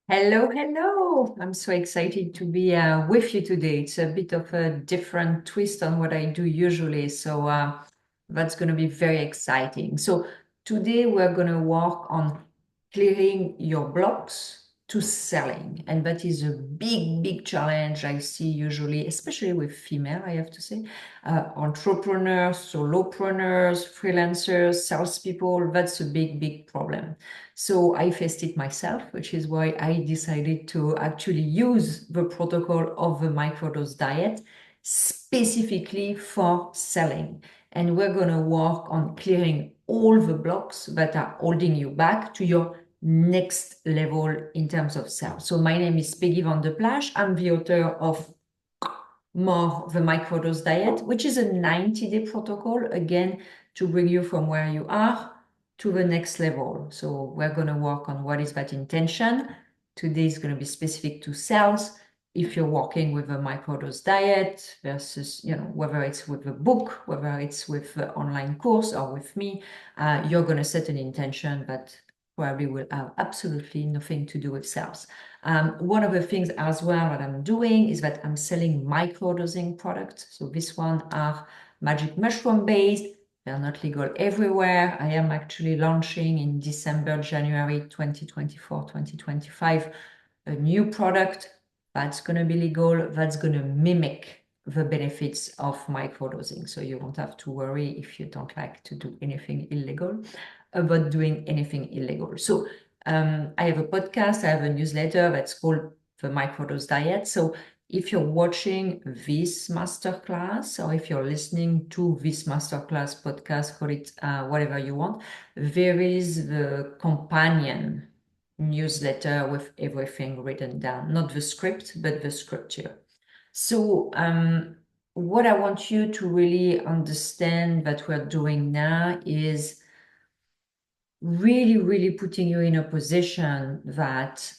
Hello, hello. I'm so excited to be with you today. It's a bit of a different twist on what I do usually. So that's going to be very exciting. So today we're going to work on clearing your blocks to selling. And that is a big, big challenge I see usually, especially with female, I have to say, entrepreneurs, solopreneurs, freelancers, salespeople. That's a big, big problem. So I faced it myself, which is why I decided to actually use the protocol of the microdose diet specifically for selling. And we're going to work on clearing all the blocks that are holding you back to your next level in terms of sales. So my name is Peggy Van de Plassche. I'm the author of More the Microdose Diet, which is a 90-day protocol, again, to bring you from where you are to the next level. So we're going to work on what is that intention. Today is going to be specific to sales. If you're working with a microdose diet versus, whether it's with a book, whether it's with the online course or with me, you're going to set an intention that probably will have absolutely nothing to do with sales. One of the things as well that I'm doing is that I'm selling microdosing products. So this one are magic mushroom based. They're not legal everywhere. I am actually launching in December, January 2024, 2025, a new product that's going to be legal, that's going to mimic the benefits of microdosing. So you won't have to worry if you don't like to do anything illegal about doing anything illegal. So I have a podcast, I have a newsletter that's called the Microdose Diet. So if you're watching this masterclass or if you're listening to this masterclass podcast, call it whatever you want, there is the companion newsletter with everything written down, not the script, but the scripture. So what I want you to really understand that we're doing now is really, really putting you in a position that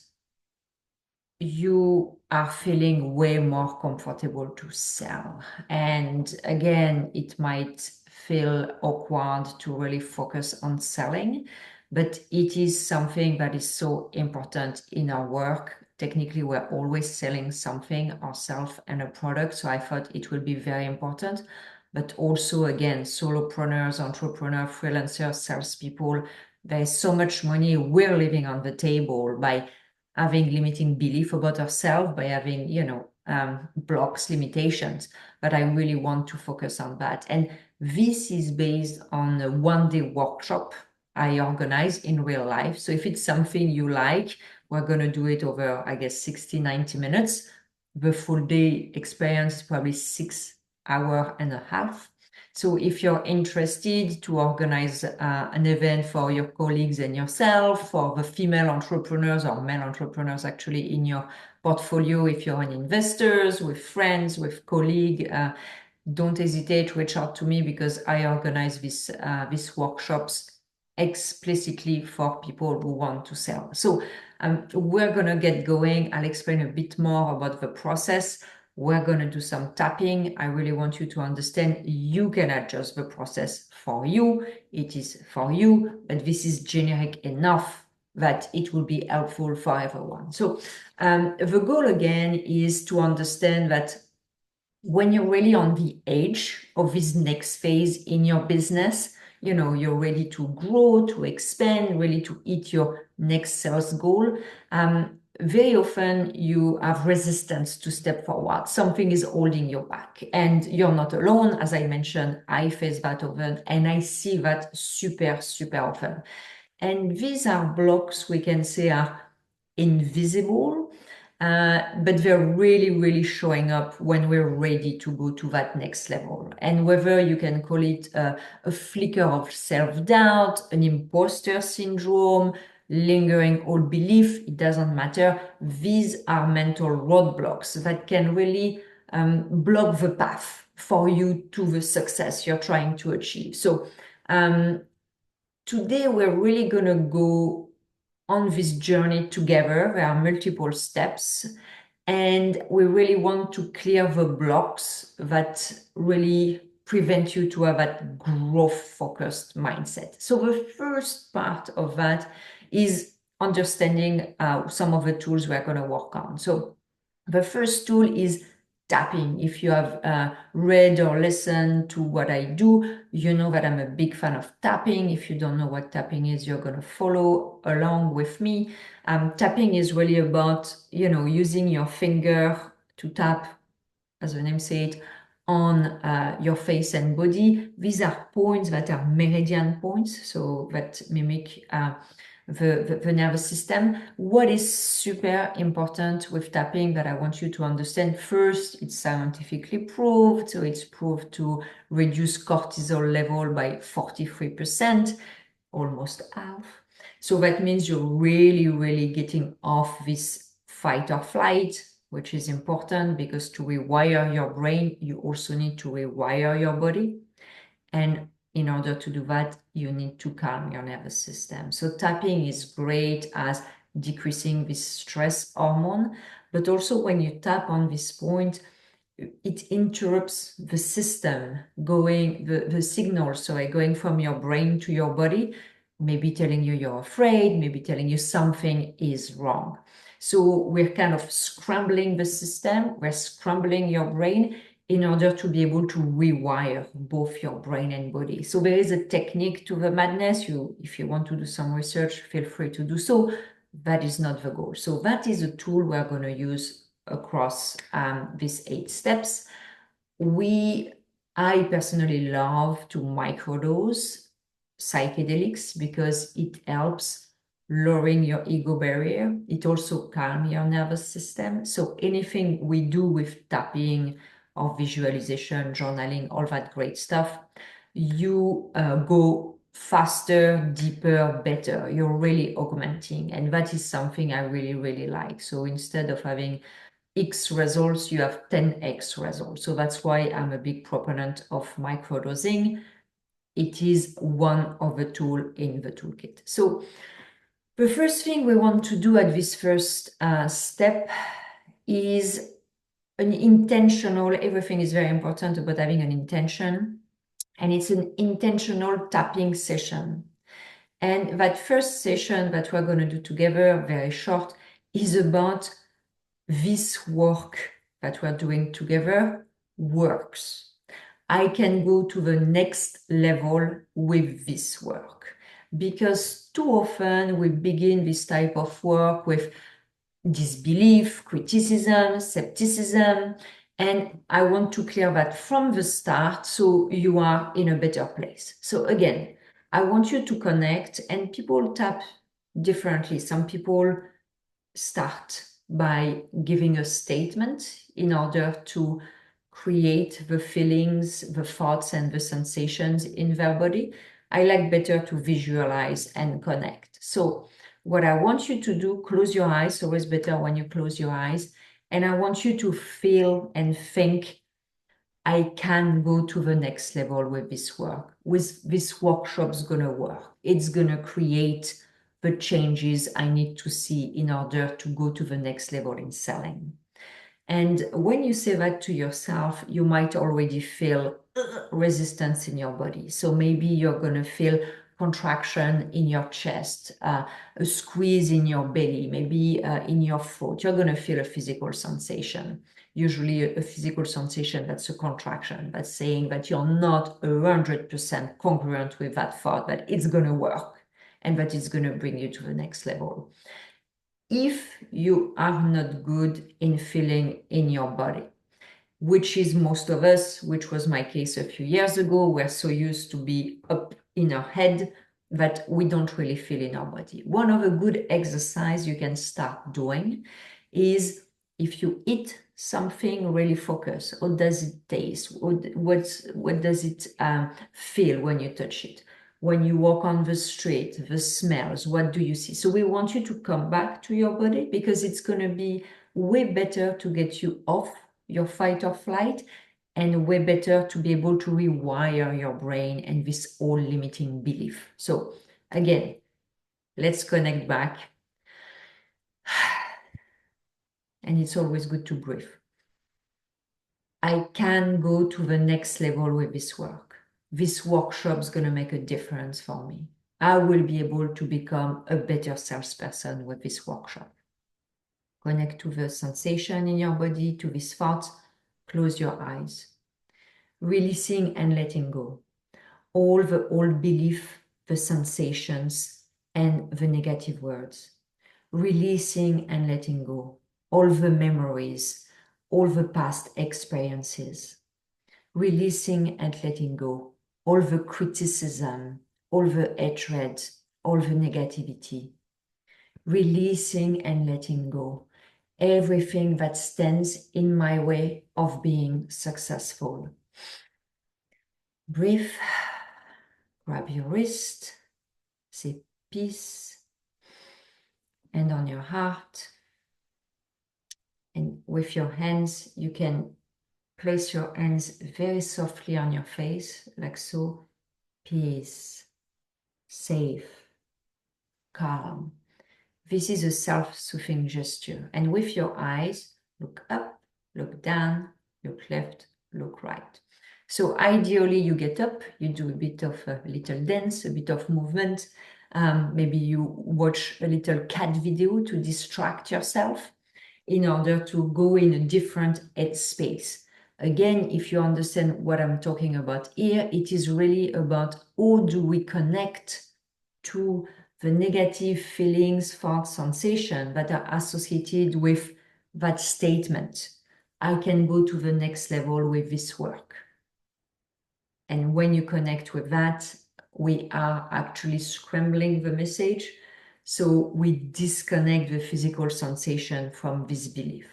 you are feeling way more comfortable to sell. And again, it might feel awkward to really focus on selling, but it is something that is so important in our work. Technically, we're always selling something ourselves and a product. So I thought it will be very important. But also, again, solopreneurs, entrepreneurs, freelancers, salespeople, there's so much money we're leaving on the table by having limiting belief about ourselves, by having, blocks, limitations. But I really want to focus on that. And this is based on a one-day workshop I organize in real life. So if it's something you like, we're going to do it over, I guess, 60, 90 minutes. The full day experience is probably 6 hours and a half. So if you're interested to organize an event for your colleagues and yourself, for the female entrepreneurs or male entrepreneurs actually in your portfolio, if you're an investors, with friends, with colleagues, don't hesitate to reach out to me because I organize these workshops explicitly for people who want to sell. So we're going to get going. I'll explain a bit more about the process. We're going to do some tapping. I really want you to understand you can adjust the process for you. It is for you, but this is generic enough that it will be helpful for everyone. So the goal again is to understand that when you're really on the edge of this next phase in your business, you're ready to grow, to expand, really to hit your next sales goal. Very often you have resistance to step forward. Something is holding you back and you're not alone. As I mentioned, I face that often and I see that super, super often. And these are blocks we can say are invisible, but they're really, really showing up when we're ready to go to that next level. And whether you can call it a flicker of self-doubt, an imposter syndrome, lingering old belief, it doesn't matter. These are mental roadblocks that can really block the path for you to the success you're trying to achieve. So today we're really going to go on this journey together. There are multiple steps, and we really want to clear the blocks that really prevent you to have that growth focused mindset. So the first part of that is understanding some of the tools we're going to work on. So the first tool is tapping. If you have read or listened to what I do, you know that I'm a big fan of tapping. If you don't know what tapping is, you're going to follow along with me. Tapping is really about, using your finger to tap, as the name says, on your face and body. These are points that are meridian points, so that mimic the nervous system. What is super important with tapping that I want you to understand first, it's scientifically proved. So it's proved to reduce cortisol level by 43%, almost half. So that means you're really, really getting off this fight or flight, which is important because to rewire your brain, you also need to rewire your body. And in order to do that, you need to calm your nervous system. So tapping is great as decreasing this stress hormone, but also when you tap on this point, it interrupts the system the signal, sorry, going from your brain to your body, maybe telling you you're afraid, maybe telling you something is wrong. So we're kind of scrambling the system, we're scrambling your brain in order to be able to rewire both your brain and body. So there is a technique to the madness. If you want to do some research, feel free to do so. That is not the goal. So that is a tool we're going to use across these 8 steps. I personally love to microdose psychedelics because it helps lowering your ego barrier. It also calms your nervous system. So anything we do with tapping or visualization, journaling, all that great stuff, you go faster, deeper, better. You're really augmenting. And that is something I really, really like. So instead of having X results, you have 10x results. So that's why I'm a big proponent of microdosing. It is one of the tools in the toolkit. So the first thing we want to do at this first step is an intentional, everything is very important about having an intention, and it's an intentional tapping session. And that first session that we're going to do together, very short, is about this work that we're doing together works. I can go to the next level with this work, because too often we begin this type of work with disbelief, criticism, skepticism, and I want to clear that from the start so you are in a better place. So again, I want you to connect, and people tap differently. Some people start by giving a statement in order to create the feelings, the thoughts, and the sensations in their body. I like better to visualize and connect. So what I want you to do, close your eyes, always better when you close your eyes, and I want you to feel and think, I can go to the next level with this work. With this workshop's gonna work. It's gonna create the changes I need to see in order to go to the next level in selling. And when you say that to yourself, you might already feel resistance in your body. So maybe you're going to feel contraction in your chest, a squeeze in your belly, maybe in your throat. You're going to feel a physical sensation. Usually a physical sensation, that's a contraction. That's saying that you're not 100% congruent with that thought, that it's going to work and that it's going to bring you to the next level. If you are not good in feeling in your body, which is most of us, which was my case a few years ago, we're so used to be up in our head that we don't really feel in our body. One of the good exercise you can start doing is, if you eat something, really focus. What does it taste? What does it feel when you touch it? When you walk on the street, the smells, what do you see? So we want you to come back to your body, because it's going to be way better to get you off your fight or flight, and way better to be able to rewire your brain and this all limiting belief. So again, let's connect back. And it's always good to breathe. I can go to the next level with this work. This workshop is going to make a difference for me. I will be able to become a better salesperson with this workshop. Connect to the sensation in your body, to these thoughts. Close your eyes. Releasing and letting go. All the old belief, the sensations, and the negative words. Releasing and letting go. All the memories, all the past experiences. Releasing and letting go. All the criticism, all the hatred, all the negativity. Releasing and letting go. Everything that stands in my way of being successful. Breathe. Grab your wrist. Say peace. And on your heart. And with your hands, you can place your hands very softly on your face, like so. Peace. Safe. Calm. This is a self-soothing gesture. And with your eyes, look up, look down, look left, look right. So ideally, you get up, you do a bit of a little dance, a bit of movement. Maybe you watch a little cat video to distract yourself in order to go in a different headspace. Again, if you understand what I'm talking about here, it is really about how do we connect to the negative feelings, thoughts, sensations that are associated with that statement. I can go to the next level with this work. And when you connect with that, we are actually scrambling the message. So we disconnect the physical sensation from this belief.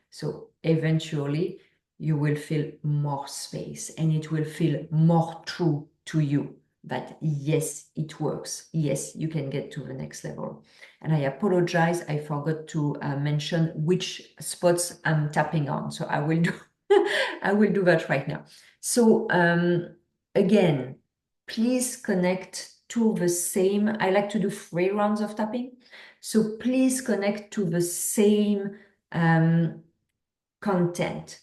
So eventually you will feel more space and it will feel more true to you that yes, it works. Yes, you can get to the next level. And I apologize, I forgot to mention which spots I'm tapping on. So I will do, I will do that right now. So again, please connect to the same, I like to do 3 rounds of tapping. So please connect to the same content.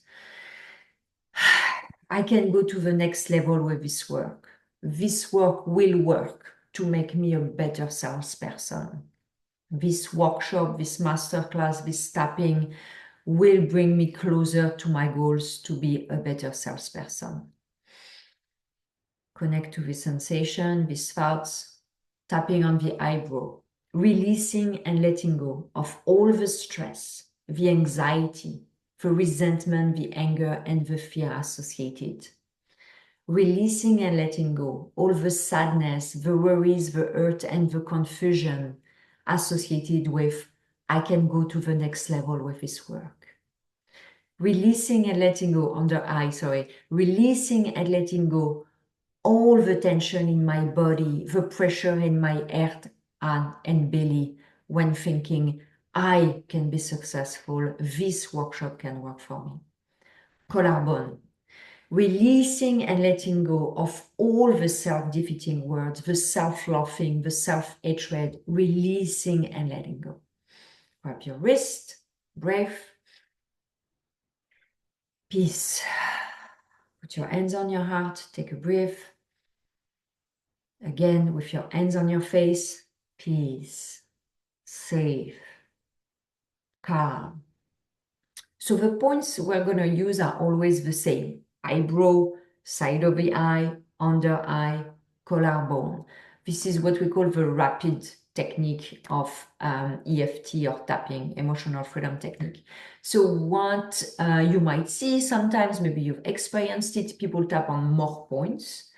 I can go to the next level with this work. This work will work to make me a better salesperson. This workshop, this masterclass, this tapping will bring me closer to my goals to be a better salesperson. Connect to the sensation, these thoughts, tapping on the eyebrow, releasing and letting go of all the stress, the anxiety, the resentment, the anger, and the fear associated. Releasing and letting go all the sadness, the worries, the hurt, and the confusion associated with I can go to the next level with this work. Releasing and letting go releasing and letting go all the tension in my body, the pressure in my heart and belly when thinking I can be successful, this workshop can work for me. Collarbone, releasing and letting go of all the self-defeating words, the self-laughing, the self-hatred, releasing and letting go. Grab your wrist, breath, peace. Put your hands on your heart, take a breath. Again, with your hands on your face, peace, safe, calm. So the points we're going to use are always the same. Eyebrow, side of the eye, under eye, collarbone. This is what we call the rapid technique of EFT or tapping, emotional freedom technique. So what you might see sometimes, maybe you've experienced it, people tap on more points.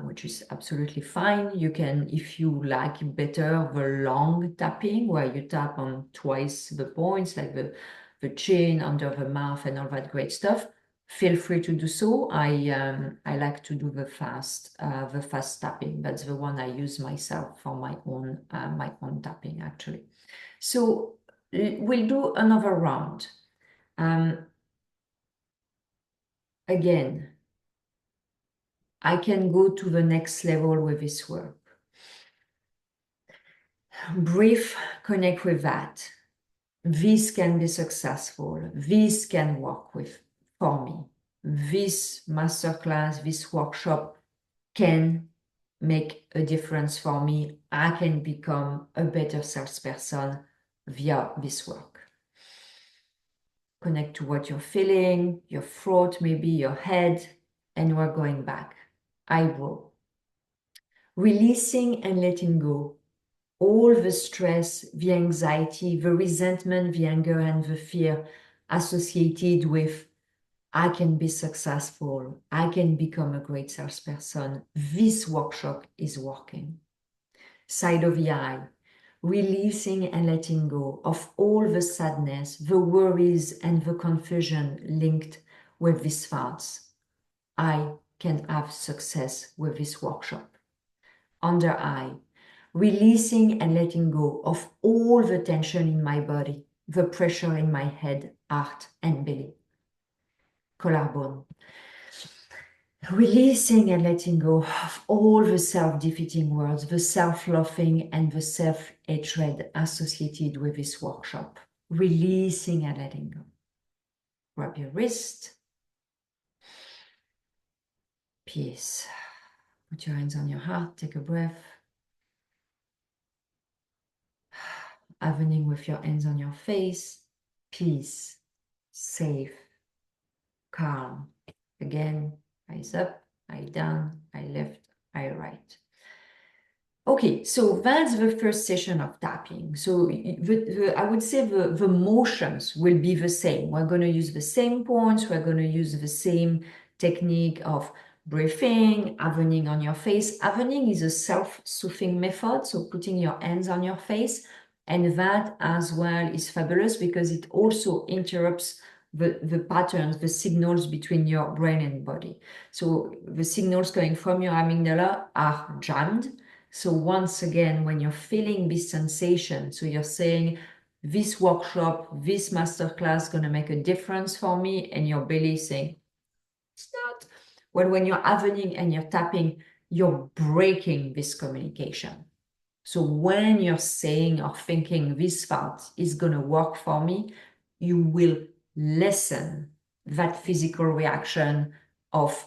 Which is absolutely fine. You can, if you like better the long tapping, where you tap on twice the points, like the chin, under the mouth, and all that great stuff, feel free to do so. I like to do the fast tapping. That's the one I use myself for my own tapping, actually. So we'll do another round. Again, I can go to the next level with this work. Breathe, connect with that. This can be successful. This can work for me. This masterclass, this workshop can make a difference for me. I can become a better salesperson via this work. Connect to what you're feeling, your throat, maybe your head, and we're going back. Eyebrow. Releasing and letting go. All the stress, the anxiety, the resentment, the anger, and the fear associated with I can be successful, I can become a great salesperson. This workshop is working. Side of the eye, releasing and letting go of all the sadness, the worries, and the confusion linked with these thoughts. I can have success with this workshop. Under eye, releasing and letting go of all the tension in my body, the pressure in my head, heart, and belly. Collarbone, releasing and letting go of all the self-defeating words, the self-loathing and the self-hatred associated with this workshop. Releasing and letting go. Rub your wrist. Peace. Put your hands on your heart. Take a breath. Evening with your hands on your face. Peace. Safe. Calm. Again, eyes up, eye down, eye left, eye right. Okay, so that's the first session of tapping. So I would say the motions will be the same. We're going to use the same points. We're going to use the same technique of breathing, avening on your face. Avening is a self-soothing method, so putting your hands on your face. And that as well is fabulous because it also interrupts the patterns, the signals between your brain and body. So the signals coming from your amygdala are jammed. So once again, when you're feeling this sensation, so you're saying, this workshop, this masterclass is going to make a difference for me, and your belly is saying, it's not. Well, when you're avening and you're tapping, you're breaking this communication. So when you're saying or thinking this thought is going to work for me, you will lessen that physical reaction of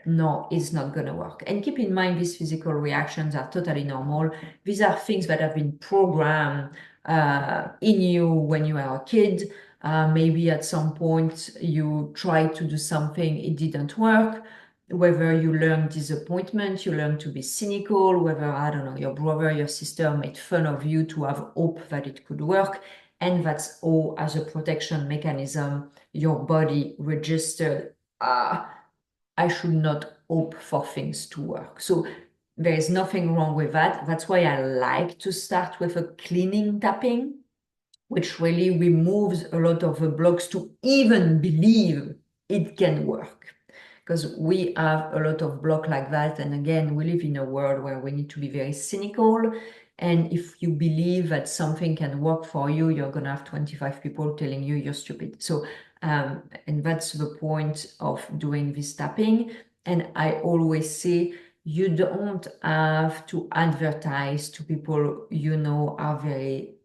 no, it's not going to work. And keep in mind, these physical reactions are totally normal. These are things that have been programmed in you when you were a kid. Maybe at some point you tried to do something, it didn't work. Whether you learn disappointment, you learn to be cynical, whether, I don't know, your brother, your sister made fun of you to have hope that it could work. And that's all as a protection mechanism, your body registered, I should not hope for things to work. So there is nothing wrong with that. That's why I like to start with a cleaning tapping, which really removes a lot of the blocks to even believe it can work. Because we have a lot of block like that. And again, we live in a world where we need to be very cynical. And if you believe that something can work for you, you're going to have 25 people telling you you're stupid. So, and that's the point of doing this tapping. And I always say, you don't have to advertise to people you know are very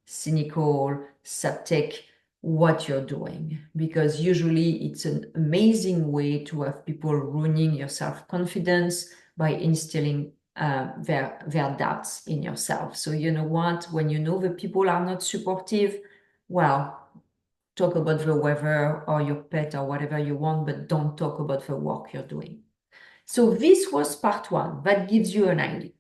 cynical, septic, what you're doing, because usually it's an amazing way to have people ruining your self-confidence by instilling their doubts in yourself. So you know what, when you know that people are not supportive, well, talk about the weather or your pet or whatever you want, but don't talk about the work you're doing. So this was part one. That gives you an idea.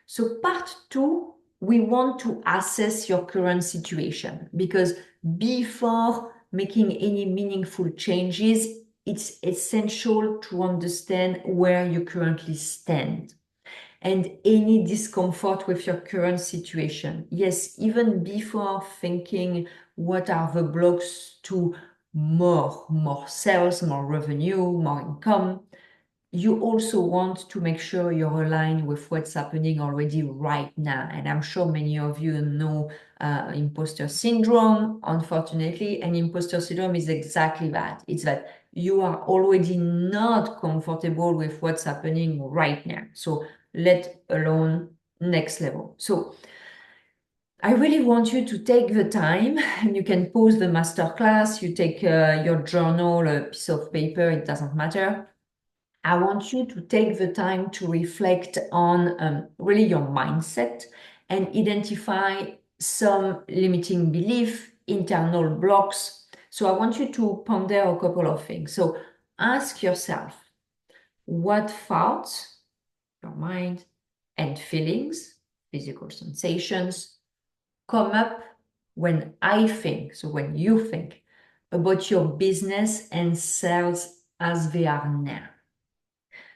So part two, we want to assess your current situation, because before making any meaningful changes, it's essential to understand where you currently stand and any discomfort with your current situation. Yes, even before thinking what are the blocks to more sales, more revenue, more income, you also want to make sure you're aligned with what's happening already right now. And I'm sure many of you know imposter syndrome, unfortunately. And imposter syndrome is exactly that. It's that you are already not comfortable with what's happening right now. So let alone next level. So I really want you to take the time, and you can pause the masterclass, you take your journal, a piece of paper, it doesn't matter. I want you to take the time to reflect on really your mindset and identify some limiting belief, internal blocks. So I want you to ponder a couple of things. So ask yourself, what thoughts, your mind, and feelings, physical sensations, come up when I think, so when you think about your business and sales as they are now?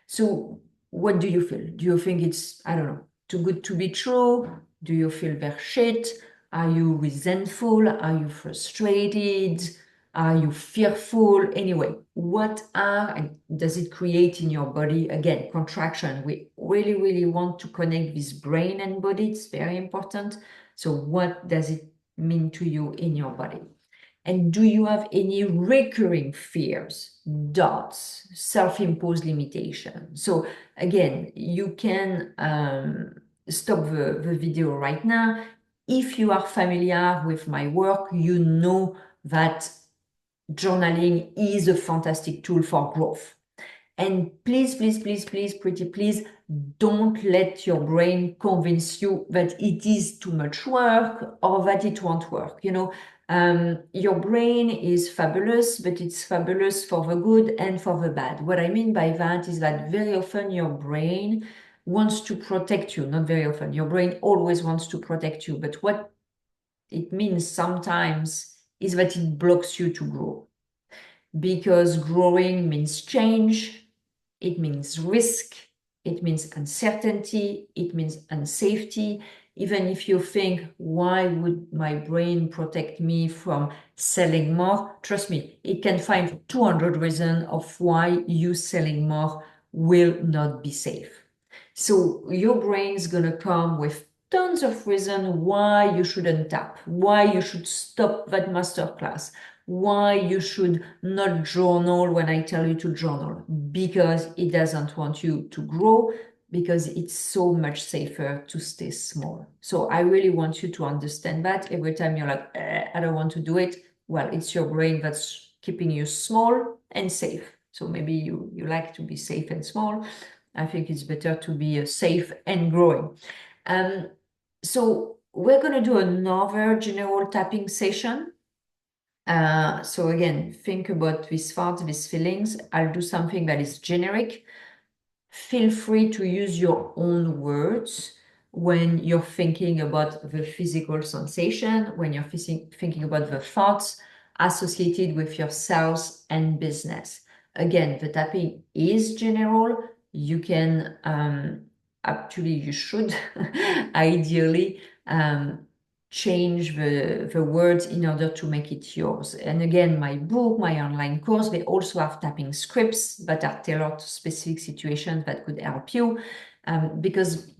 So what do you feel? Do you think it's, I don't know, too good to be true? Do you feel they're shit? Are you resentful? Are you frustrated? Are you fearful? Anyway, what are, and does it create in your body? Again, contraction. We really, really want to connect this brain and body. It's very important. So what does it mean to you in your body? And do you have any recurring fears, doubts, self-imposed limitation? So again, you can stop the video right now. If you are familiar with my work, you know that journaling is a fantastic tool for growth. And please, please, please, please, pretty please, don't let your brain convince you that it is too much work or that it won't work. Your brain is fabulous, but it's fabulous for the good and for the bad. What I mean by that is that very often your brain wants to protect you. Not very often. Your brain always wants to protect you. But what it means sometimes is that it blocks you to grow. Because growing means change, it means risk, it means uncertainty, it means unsafety. Even if you think, why would my brain protect me from selling more? Trust me, it can find 200 reasons of why you selling more will not be safe. So your brain's gonna come with tons of reasons why you shouldn't tap, why you should stop that masterclass, why you should not journal when I tell you to journal, because it doesn't want you to grow, because it's so much safer to stay small. So I really want you to understand that. Every time you're like, I don't want to do it, well, it's your brain that's keeping you small and safe. So maybe you like to be safe and small. I think it's better to be safe and growing. So we're going to do another general tapping session. So again, think about these thoughts, these feelings. I'll do something that is generic. Feel free to use your own words when you're thinking about the physical sensation, when you're thinking about the thoughts associated with your sales and business. Again, the tapping is general. You can, actually, you should ideally change the words in order to make it yours. And again, my book, my online course, they also have tapping scripts that are tailored to specific situations that could help you. Because,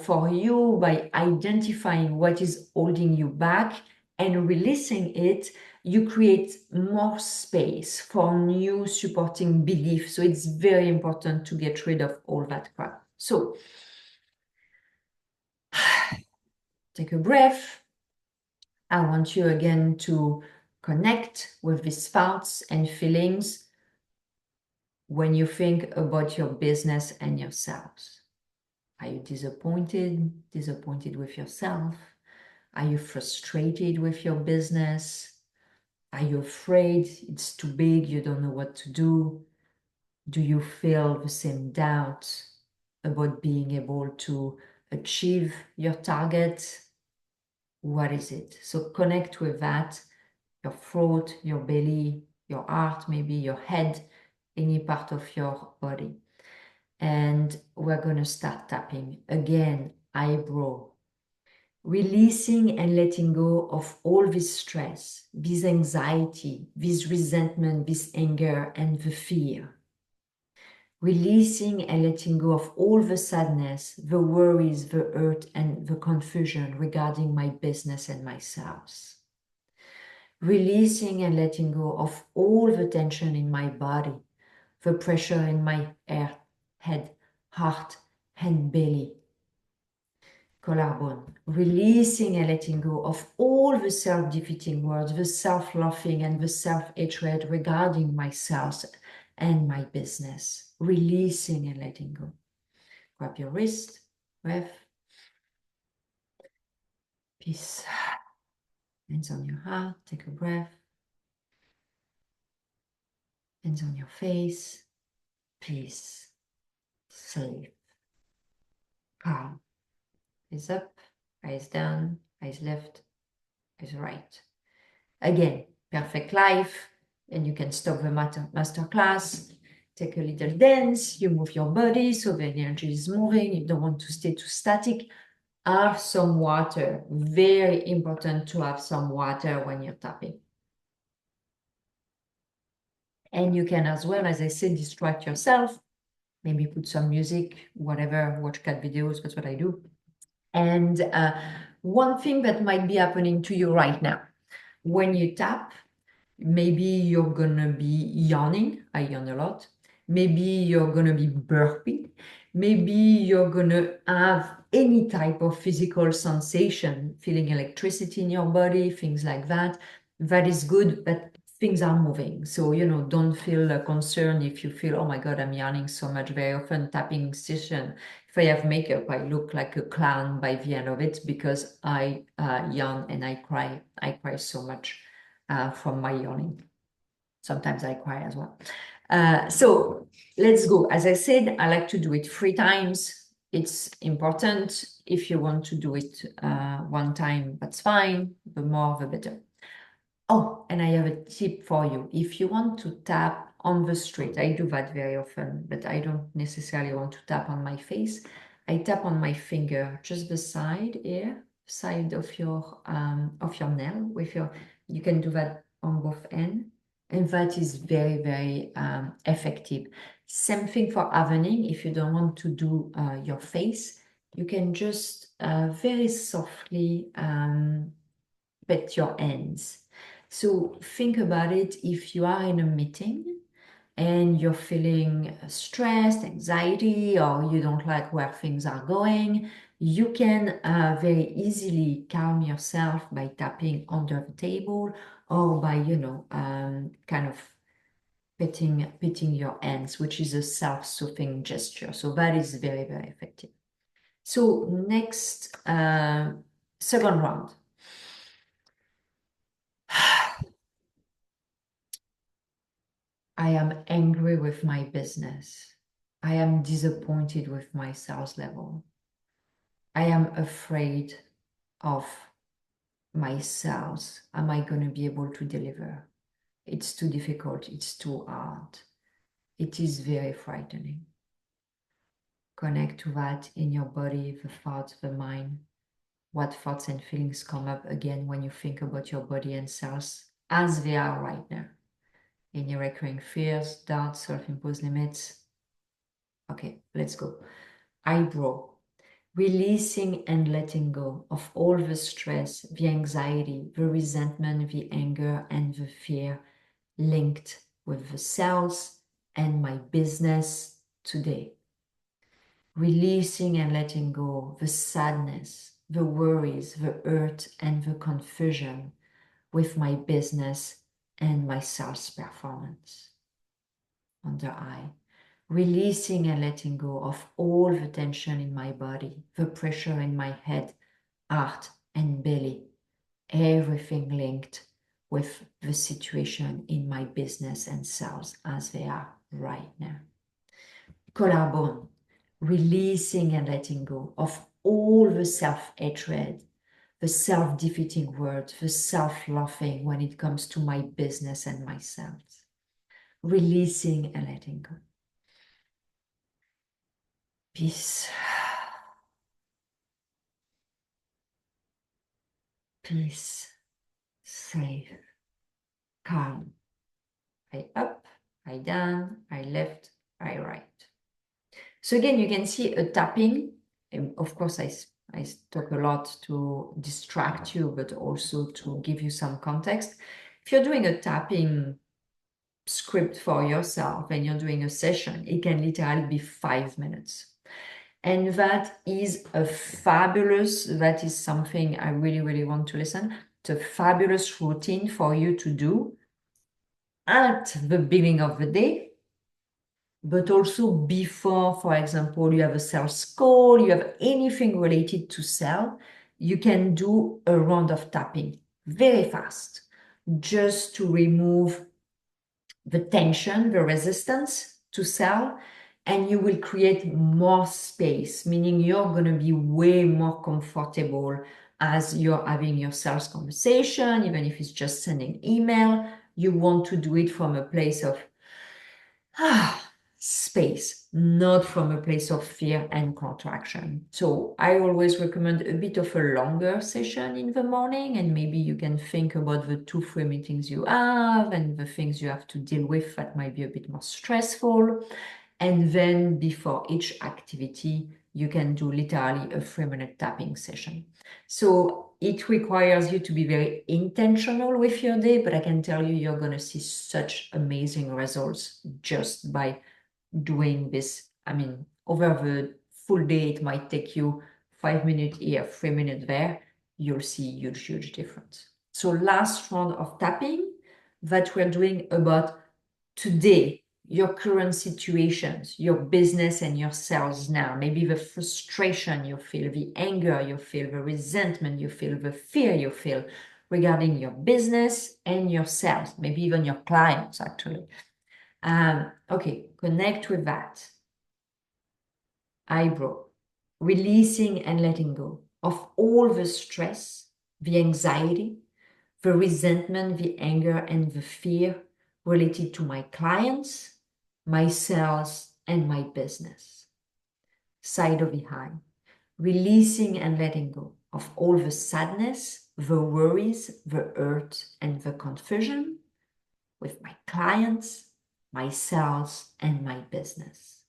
for you, by identifying what is holding you back and releasing it, you create more space for new supporting beliefs. So it's very important to get rid of all that crap. So take a breath. I want you again to connect with these thoughts and feelings when you think about your business and yourselves. Are you disappointed with yourself? Are you frustrated with your business? Are you afraid it's too big, you don't know what to do? Do you feel the same doubt about being able to achieve your target? What is it? So connect with that, your throat, your belly, your heart, maybe your head, any part of your body. And we're going to start tapping. Again, eyebrow. Releasing and letting go of all this stress, this anxiety, this resentment, this anger, and the fear. Releasing and letting go of all the sadness, the worries, the hurt, and the confusion regarding my business and myself. Releasing and letting go of all the tension in my body, the pressure in my head, heart, and belly, collarbone. Releasing and letting go of all the self-defeating words, the self-laughing and the self-hatred regarding myself and my business. Releasing and letting go. Grab your wrist, breath, peace. Hands on your heart, take a breath. Hands on your face, peace, safe, calm. Eyes up, eyes down, eyes left, eyes right. Again, perfect life, and you can stop the masterclass, take a little dance, you move your body so the energy is moving, you don't want to stay too static. Have some water, very important to have some water when you're tapping. And you can as well, as I said, distract yourself, maybe put some music, whatever, watch cat videos, that's what I do. And one thing that might be happening to you right now, when you tap, maybe you're gonna be yawning. I yawn a lot. Maybe you're gonna be burping. Maybe you're gonna have any type of physical sensation, feeling electricity in your body, things like that. That is good, but things are moving. So, don't feel concerned if you feel, oh my God, I'm yawning so much. Very often, tapping session, if I have makeup, I look like a clown by the end of it because I yawn and I cry. I cry so much from my yawning. Sometimes I cry as well. So let's go. As I said, I like to do it 3 times. It's important. If you want to do it 1 time, that's fine. The more, the better. Oh, and I have a tip for you. If you want to tap on the street, I do that very often, but I don't necessarily want to tap on my face. I tap on my finger, just the side here, side of your nail. You can do that on both ends, and that is very, very effective. Same thing for evening. If you don't want to do your face, you can just very softly pet your hands. So think about it. If you are in a meeting and you're feeling stressed, anxiety, or you don't like where things are going, you can very easily calm yourself by tapping under the table or by, kind of petting your hands, which is a self-soothing gesture. So that is very, very effective. So next, second round. I am angry with my business. I am disappointed with my sales level. I am afraid of my sales. Am I going to be able to deliver? It's too difficult. It's too hard. It is very frightening. Connect to that in your body, the thoughts, the mind. What thoughts and feelings come up again when you think about your body and cells as they are right now? Any recurring fears, doubts, self-imposed limits? Okay, let's go. Eyebrow. Releasing and letting go of all the stress, the anxiety, the resentment, the anger, and the fear linked with the cells and my business today. Releasing and letting go the sadness, the worries, the hurt, and the confusion with my business and my sales performance. Under eye. Releasing and letting go of all the tension in my body, the pressure in my head, heart, and belly, everything linked with the situation in my business and sales as they are right now. Collarbone, releasing and letting go of all the self-hatred, the self-defeating words, the self-laughing when it comes to my business and myself. Releasing and letting go. Peace. Peace. Safe. Calm. Eye up, eye down, eye left, eye right. So again, you can see a tapping. And of course, I talk a lot to distract you, but also to give you some context. If you're doing a tapping script for yourself and you're doing a session, it can literally be 5 minutes. And that is that is something I really, really want to listen. It's a fabulous routine for you to do at the beginning of the day but also before, for example, you have a sales call, you have anything related to sell, you can do a round of tapping very fast, just to remove the tension, the resistance to sell, and you will create more space, meaning you're going to be way more comfortable as you're having your sales conversation, even if it's just sending email. You want to do it from a place of space, not from a place of fear and contraction. So I always recommend a bit of a longer session in the morning, and maybe you can think about the 2-3 meetings you have and the things you have to deal with that might be a bit more stressful. And then before each activity, you can do literally a 3-minute tapping session. So it requires you to be very intentional with your day, but I can tell you, you're going to see such amazing results just by doing this. I mean, over the full day, it might take you 5 minutes here, 3 minutes there. You'll see huge, huge difference. So last round of tapping that we're doing about today, your current situations, your business and your sales now, maybe the frustration you feel, the anger you feel, the resentment you feel, the fear you feel regarding your business and your sales, maybe even your clients actually. Okay, connect with that. Eyebrow, releasing and letting go of all the stress, the anxiety, the resentment, the anger, and the fear related to my clients, my sales, and my business. Side of the eye, releasing and letting go of all the sadness, the worries, the hurt, and the confusion with my clients, my sales, and my business.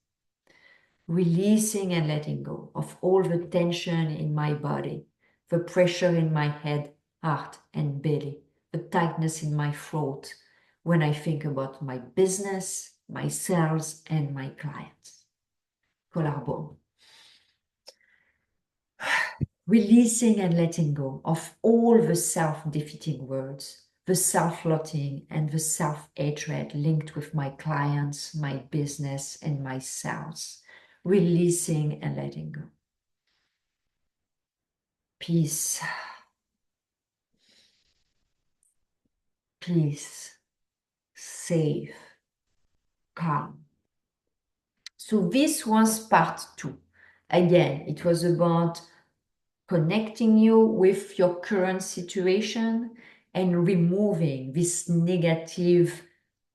Releasing and letting go of all the tension in my body, the pressure in my head, heart, and belly, the tightness in my throat when I think about my business, my sales, and my clients. Collarbone. Releasing and letting go of all the self-defeating words, the self-loathing and the self-hatred linked with my clients, my business, and my sales. Releasing and letting go. Peace. Peace. Safe. Calm. So this was part 2. Again, it was about connecting you with your current situation and removing this negative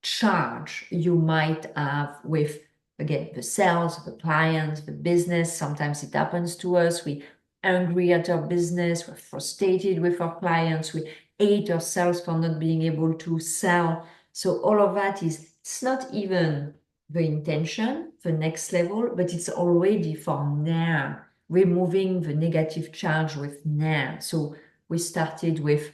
charge you might have with, again, the sales, the clients, the business. Sometimes it happens to us. We're angry at our business. We're frustrated with our clients. We hate ourselves for not being able to sell. So all of that it's not even the intention, the next level, but it's already for now, removing the negative charge with now. So we started with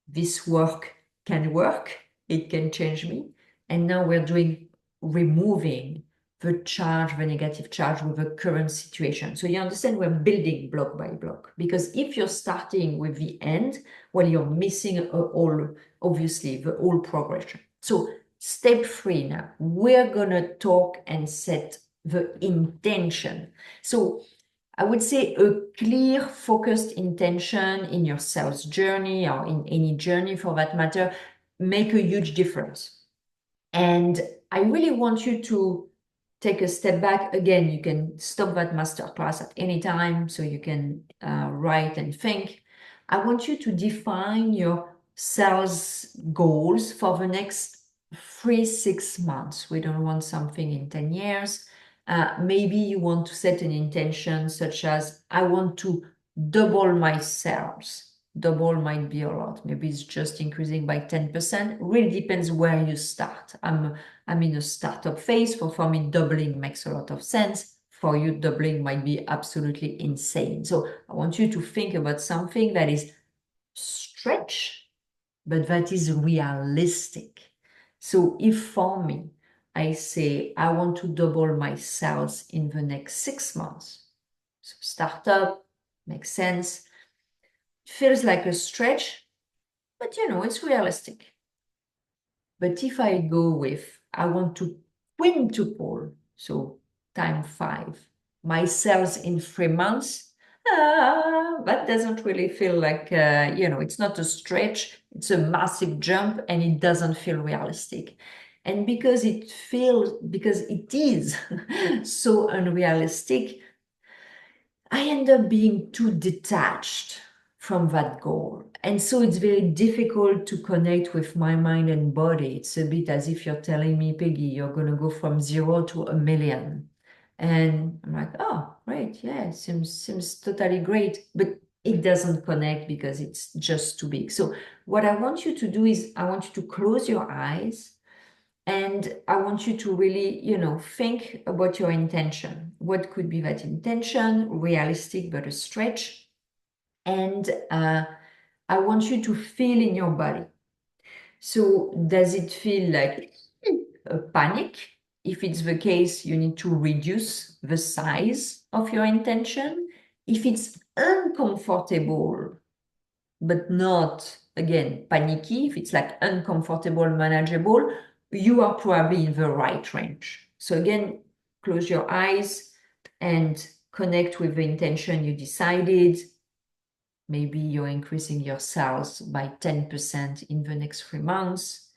this work can work, it can change me. And now we're doing removing the charge, the negative charge with the current situation. So you understand we're building block by block, because if you're starting with the end, well, you're missing obviously the whole progression. So step 3 now, we're gonna talk and set the intention. So I would say a clear, focused intention in your sales journey or in any journey for that matter make a huge difference. And I really want you to take a step back. Again, you can stop that masterclass at any time so you can write and think. I want you to define your sales goals for the next 3-6 months. We don't want something in 10 years. Maybe you want to set an intention such as, I want to double my sales. Double might be a lot. Maybe it's just increasing by 10%. Really depends where you start. I'm in a startup phase. For me, doubling makes a lot of sense. For you, doubling might be absolutely insane. So I want you to think about something that is stretch, but that is realistic. So if for me, I say, I want to double my sales in the next 6 months. So startup makes sense. It feels like a stretch, but it's realistic. But if I go with, I want to quintuple, So time 5. My cells in 3 months, that doesn't really feel like, it's not a stretch, it's a massive jump, and it doesn't feel realistic. And because it is so unrealistic, I end up being too detached from that goal. And so it's very difficult to connect with my mind and body. It's a bit as if you're telling me, Peggy, you're going to go from 0 to 1,000,000. And I'm like, oh, great. Yeah, seems totally great. But it doesn't connect because it's just too big. So what I want you to do is I want you to close your eyes and I want you to really, think about your intention. What could be that intention? Realistic, but a stretch. And I want you to feel in your body. So does it feel like a panic? If it's the case, you need to reduce the size of your intention. If it's uncomfortable, but not, again, panicky, if it's like uncomfortable, manageable, you are probably in the right range. So again, close your eyes and connect with the intention you decided. Maybe you're increasing your cells by 10% in the next 3 months.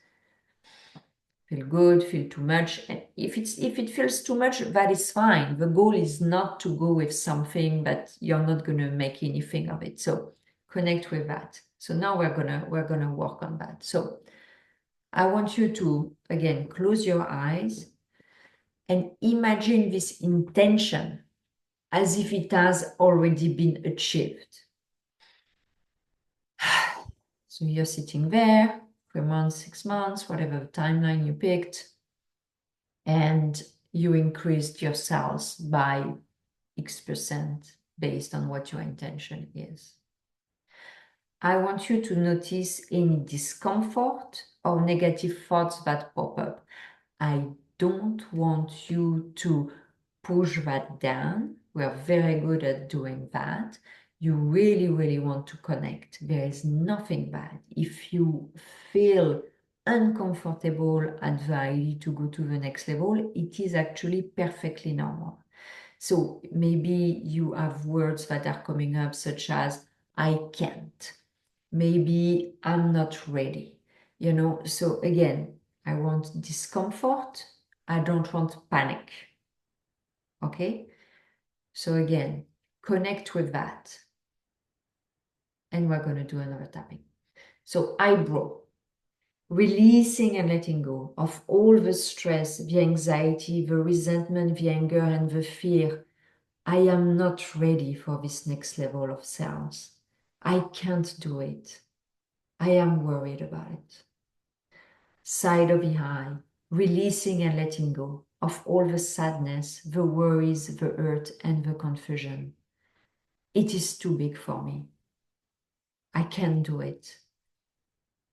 Feel good, feel too much. And if it feels too much, that is fine. The goal is not to go with something that you're not going to make anything of it. So connect with that. So now we're gonna work on that. So I want you to again close your eyes and imagine this intention as if it has already been achieved. So you're sitting there, 3 months, 6 months, whatever timeline you picked, and you increased your cells by X% based on what your intention is. I want you to notice any discomfort or negative thoughts that pop up. I don't want you to push that down. We are very good at doing that. You really, really want to connect. There is nothing bad. If you feel uncomfortable at the idea to go to the next level, it is actually perfectly normal. So maybe you have words that are coming up such as, I can't. Maybe I'm not ready. So again, I want discomfort. I don't want panic. Okay? So again, connect with that. And we're going to do another tapping. So eyebrow, releasing and letting go of all the stress, the anxiety, the resentment, the anger, and the fear. I am not ready for this next level of cells. I can't do it. I am worried about it. Side of the eye, releasing and letting go of all the sadness, the worries, the hurt, and the confusion. It is too big for me. I can't do it.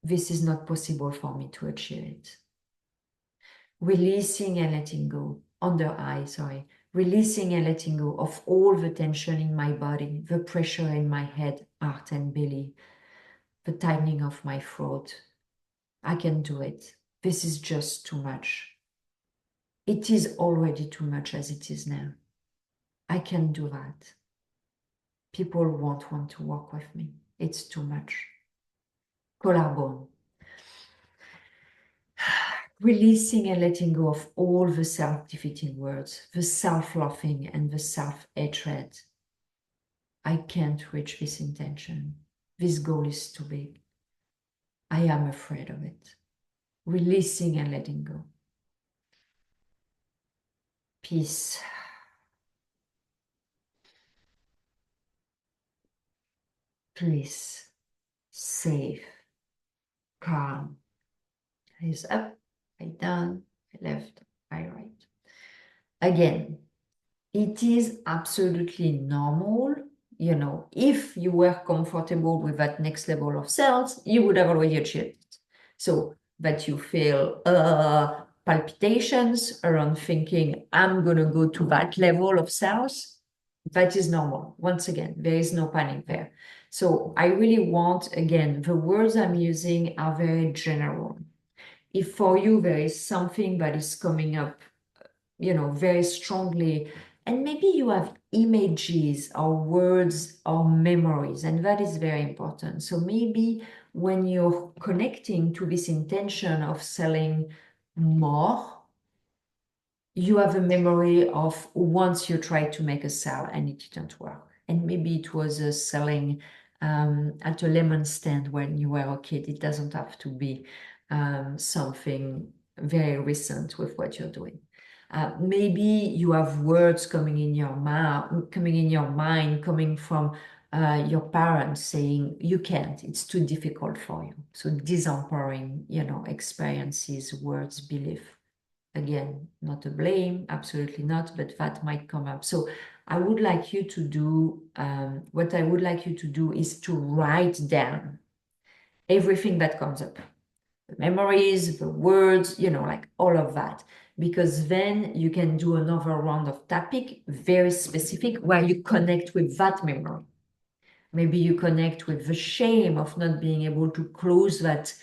This is not possible for me to achieve it. Releasing and letting go, under eye, sorry. Releasing and letting go of all the tension in my body, the pressure in my head, heart, and belly, the tightening of my throat. I can do it. This is just too much. It is already too much as it is now. I can do that. People won't want to work with me. It's too much. Collarbone. Releasing and letting go of all the self-defeating words, the self-loathing and the self-hatred. I can't reach this intention. This goal is too big. I am afraid of it. Releasing and letting go. Peace. Bliss. Safe. Calm. Eyes up, eye down, eye left, eye right. Again, it is absolutely normal. If you were comfortable with that next level of cells, you would have already achieved it. So that you feel palpitations around thinking, I'm going to go to that level of cells, that is normal. Once again, there is no panic there. So I really want, again, the words I'm using are very general. If for you there is something that is coming up very strongly. And maybe you have images or words or memories, and that is very important. So maybe when you're connecting to this intention of selling more, you have a memory of once you tried to make a sale and it didn't work. And maybe it was a selling at a lemon stand when you were a kid. It doesn't have to be something very recent with what you're doing. Maybe you have words coming in your mouth, coming in your mind, coming from your parents saying you can't, it's too difficult for you. So disempowering, experiences, words, belief. Again, not a blame, absolutely not, but that might come up. So I would like you to do, what I would like you to do is to write down everything that comes up, the memories, the words, like all of that, because then you can do another round of tapping, very specific, where you connect with that memory. Maybe you connect with the shame of not being able to close that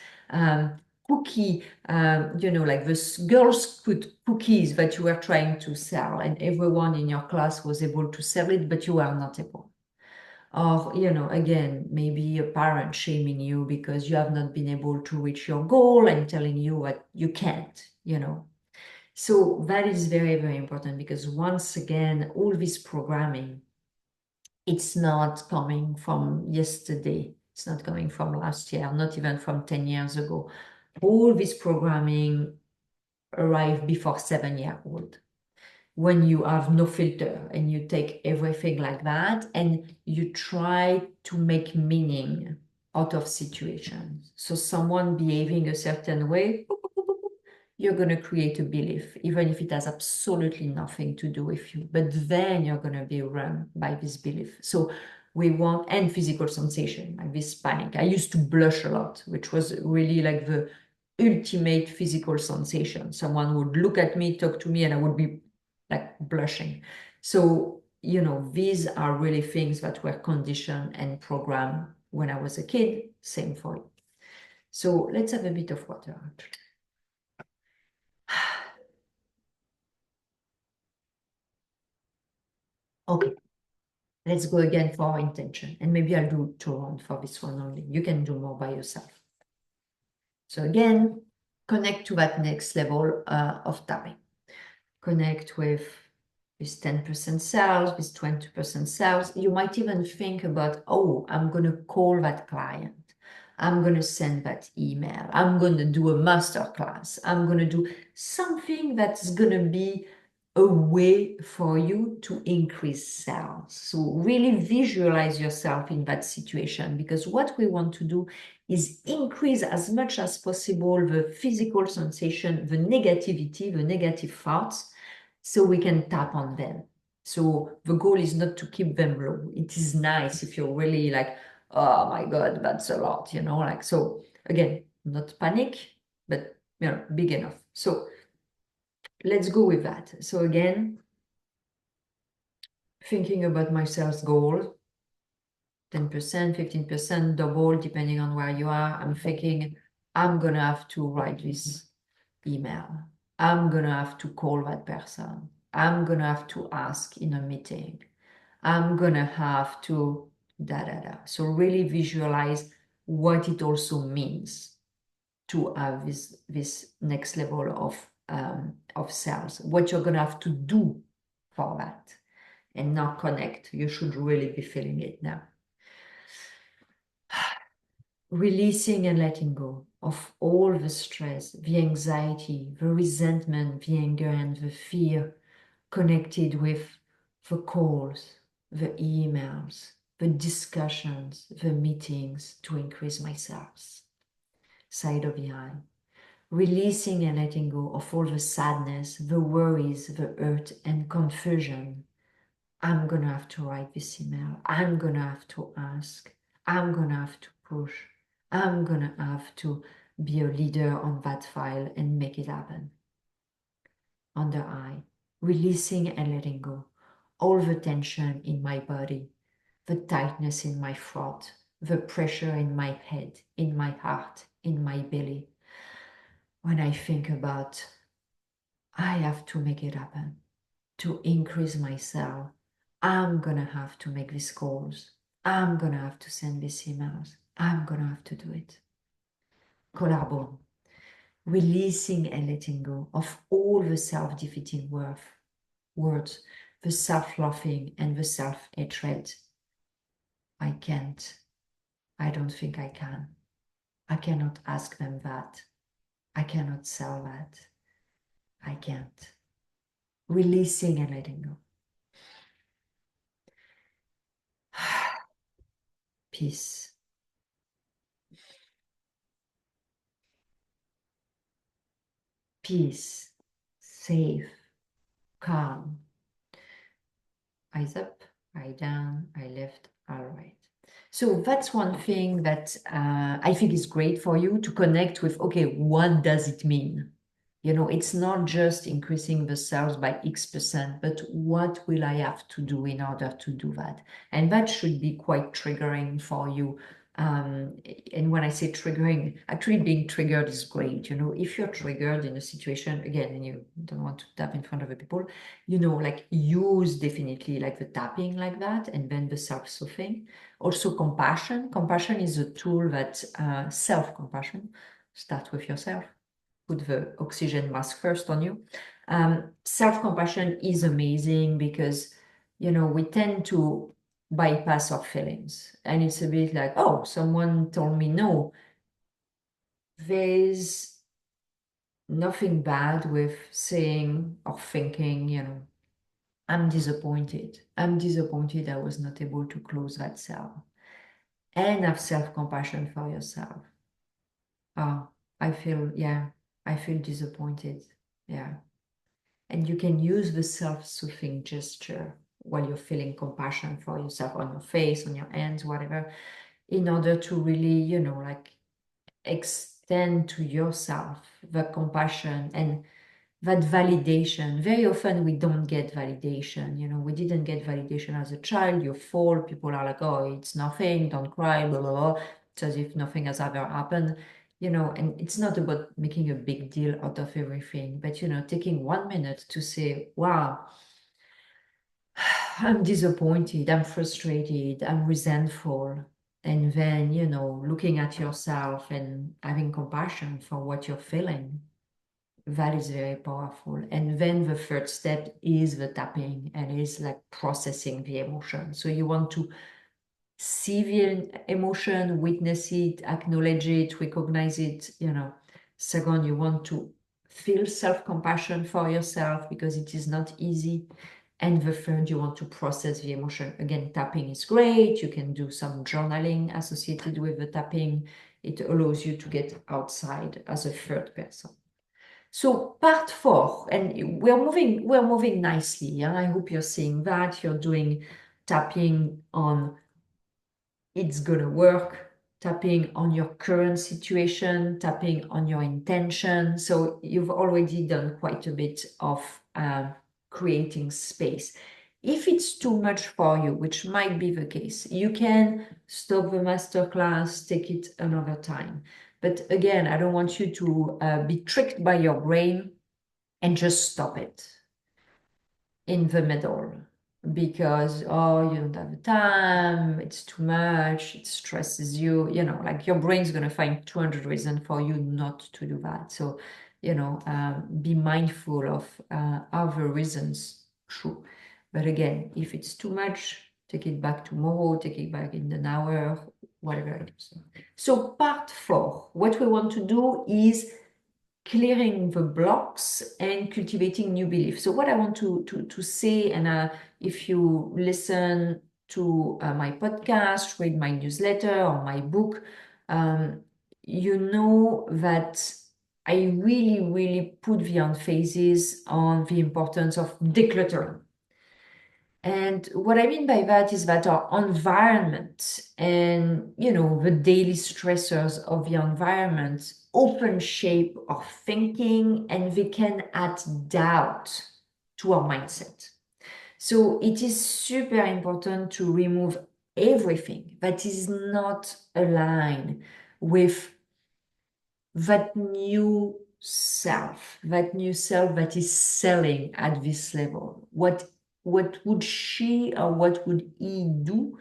cookie, like the girls' cookies that you were trying to sell, and everyone in your class was able to sell it, but you were not able. Or, again, maybe a parent shaming you because you have not been able to reach your goal and telling you what you can't, So that is very, very important, because once again, all this programming, it's not coming from yesterday. It's not coming from last year, not even from 10 years ago. All this programming arrived before 7-year-old. When you have no filter and you take everything like that and you try to make meaning out of situations. So someone behaving a certain way, you're going to create a belief, even if it has absolutely nothing to do with you. But then you're going to be run by this belief. So we want, and physical sensation, like this panic. I used to blush a lot, which was really like the ultimate physical sensation. Someone would look at me, talk to me, and I would be like blushing. So, these are really things that were conditioned and programmed when I was a kid. Same for you. So let's have a bit of water. Okay, let's go again for our intention. And maybe I'll do 2 rounds for this one only. You can do more by yourself. So again, connect to that next level of tapping. Connect with 10% sales, with 20% sales. You might even think about, oh, I'm going to call that client. I'm going to send that email. I'm going to do a masterclass. I'm going to do something that's going to be a way for you to increase sales. So really visualize yourself in that situation, because what we want to do is increase as much as possible the physical sensation, the negativity, the negative thoughts, so we can tap on them. So the goal is not to keep them low. It is nice if you're really like, oh my God, that's a lot, so again, not panic, but big enough. So let's go with that. So again, thinking about my sales goal, 10%, 15%, double, depending on where you are. I'm thinking I'm gonna have to write this email. I'm gonna have to call that person. I'm gonna have to ask in a meeting. I'm gonna have to da da da. So really visualize what it also means to have this next level of sales. What you're gonna have to do for that, and now connect. You should really be feeling it now. Releasing and letting go of all the stress, the anxiety, the resentment, the anger, and the fear connected with the calls, the emails, the discussions, the meetings to increase my sales. Side of behind. Releasing and letting go of all the sadness, the worries, the hurt, and confusion. I'm gonna have to write this email. I'm gonna have to ask. I'm gonna have to push. I'm gonna have to be a leader on that file and make it happen. Under eye, releasing and letting go. All the tension in my body, the tightness in my throat, the pressure in my head, in my heart, in my belly. When I think about I have to make it happen. To increase myself, I'm gonna have to make these calls. I'm gonna have to send these emails. I'm gonna have to do it. Collarbone, releasing and letting go of all the self-defeating words, the self-laughing and the self-hatred. I can't. I don't think I can. I cannot ask them that. I cannot sell that. I can't. Releasing and letting go. Peace. Peace. Safe. Calm. Eyes up, eye down, eye left, all right. So that's one thing that I think is great for you to connect with, okay, what does it mean? You know, it's not just increasing the sales by X%, but what will I have to do in order to do that? And that should be quite triggering for you. And when I say triggering, actually being triggered is great. You know, if you're triggered in a situation, again, and you don't want to tap in front of the people, you know, like use definitely like the tapping like that, and then the self-soothing. Also compassion. Compassion is a tool that self-compassion, start with yourself, put the oxygen mask first on you. Self-compassion is amazing because, you know, we tend to bypass our feelings. And it's a bit like, oh, someone told me no. There's nothing bad with saying or thinking, you know, I'm disappointed. I'm disappointed I was not able to close that cell. And have self-compassion for yourself. Oh, I feel disappointed. Yeah. And you can use the self-soothing gesture while you're feeling compassion for yourself on your face, on your hands, whatever, in order to really, you know, like extend to yourself the compassion and that validation. Very often we don't get validation. You know, we didn't get validation as a child. You fall, people are like, oh, it's nothing, don't cry, blah, blah, blah. It's as if nothing has ever happened. You know, and it's not about making a big deal out of everything, but, you know, taking 1 minute to say, wow, I'm disappointed, I'm frustrated, I'm resentful. And then, you know, looking at yourself and having compassion for what you're feeling, that is very powerful. And then the third step is the tapping and is like processing the emotion. So you want to see the emotion, witness it, acknowledge it, recognize it, you know. Second, you want to feel self-compassion for yourself because it is not easy. And the third, you want to process the emotion. Again, tapping is great. You can do some journaling associated with the tapping. It allows you to get outside as a third person. So part 4, and we're moving nicely. Yeah? I hope you're seeing that. You're doing tapping on it's gonna work, tapping on your current situation, tapping on your intention. So you've already done quite a bit of creating space. If it's too much for you, which might be the case, you can stop the masterclass, take it another time. But again, I don't want you to be tricked by your brain and just stop it in the middle because, oh, you don't have the time, it's too much, it stresses you, you know, like your brain's going to find 200 reasons for you not to do that. So, you know, be mindful of other reasons, true. But again, if it's too much, take it back tomorrow, take it back in an hour, whatever it is. So part 4, what we want to do is clearing the blocks and cultivating new beliefs. So what I want to say, and if you listen to my podcast, read my newsletter or my book, you know that I really, really put the emphasis on the importance of decluttering. And what I mean by that is that our environment and, you know, the daily stressors of the environment often shape our thinking and they can add doubt to our mindset. So it is super important to remove everything that is not aligned with that new self, that new self that is selling at this level. What would she or what would he do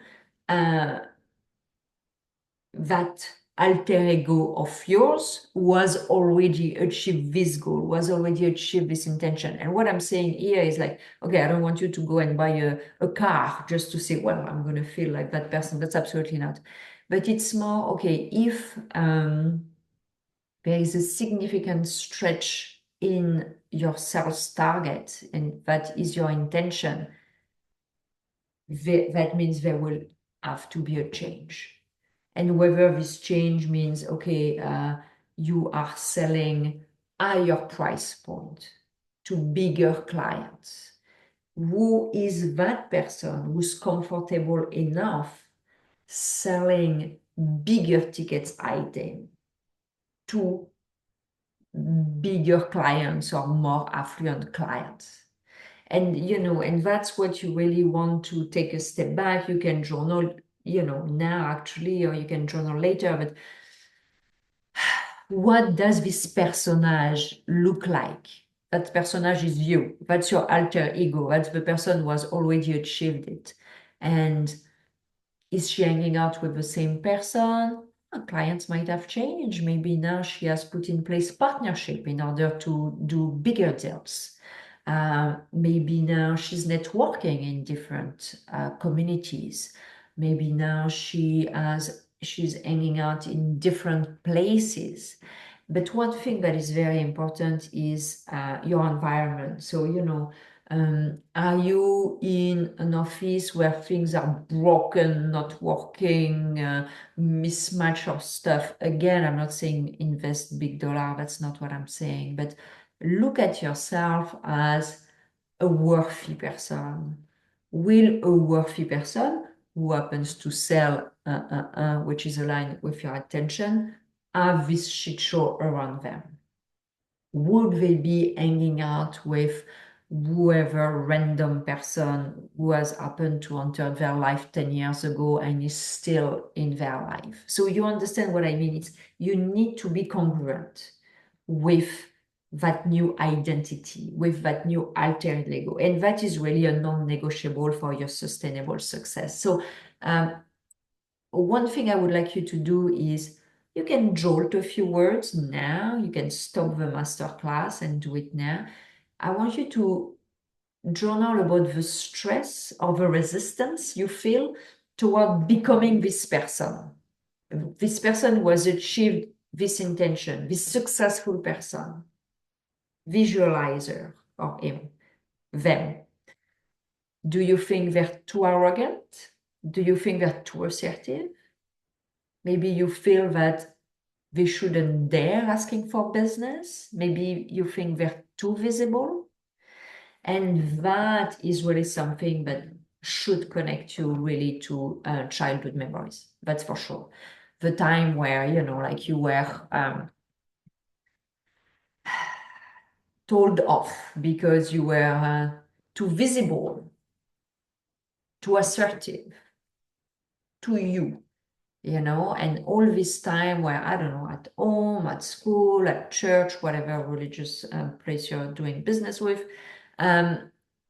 that alter ego of yours was already achieved this goal, was already achieved this intention. And what I'm saying here is like, okay, I don't want you to go and buy a car just to say, well, I'm going to feel like that person. That's absolutely not. But it's more, okay, if there is a significant stretch in your sales target and that is your intention, that means there will have to be a change. And whether this change means, okay, you are selling higher price point to bigger clients. Who is that person who's comfortable enough selling bigger tickets item to bigger clients or more affluent clients? And, and that's what you really want to take a step back. You can journal, now actually, or you can journal later, but what does this personage look like? That personage is you. That's your alter ego. That's the person who has already achieved it. And is she hanging out with the same person? Clients might have changed. Maybe now she has put in place partnership in order to do bigger deals. Maybe now she's networking in different communities. Maybe now she's hanging out in different places. But one thing that is very important is your environment. So, are you in an office where things are broken, not working, mismatch of stuff? Again, I'm not saying invest big dollar. That's not what I'm saying. But look at yourself as a worthy person. Will a worthy person who happens to sell, which is aligned with your attention, have this shit show around them? Would they be hanging out with whoever random person who has happened to enter their life 10 years ago and is still in their life? So you understand what I mean? It's you need to be congruent with that new identity, with that new alter ego. And that is really a non-negotiable for your sustainable success. So one thing I would like you to do is you can jolt a few words now. You can stop the masterclass and do it now. I want you to journal about the stress or the resistance you feel toward becoming this person. This person who has achieved this intention, this successful person, visualizer or him, them. Do you think they're too arrogant? Do you think they're too assertive? Maybe you feel that they shouldn't dare asking for business. Maybe you think they're too visible. And that is really something that should connect you really to childhood memories. That's for sure. The time where, like you were told off because you were too visible, too assertive, to you. And all this time where, I don't know, at home, at school, at church, whatever religious place you're doing business with,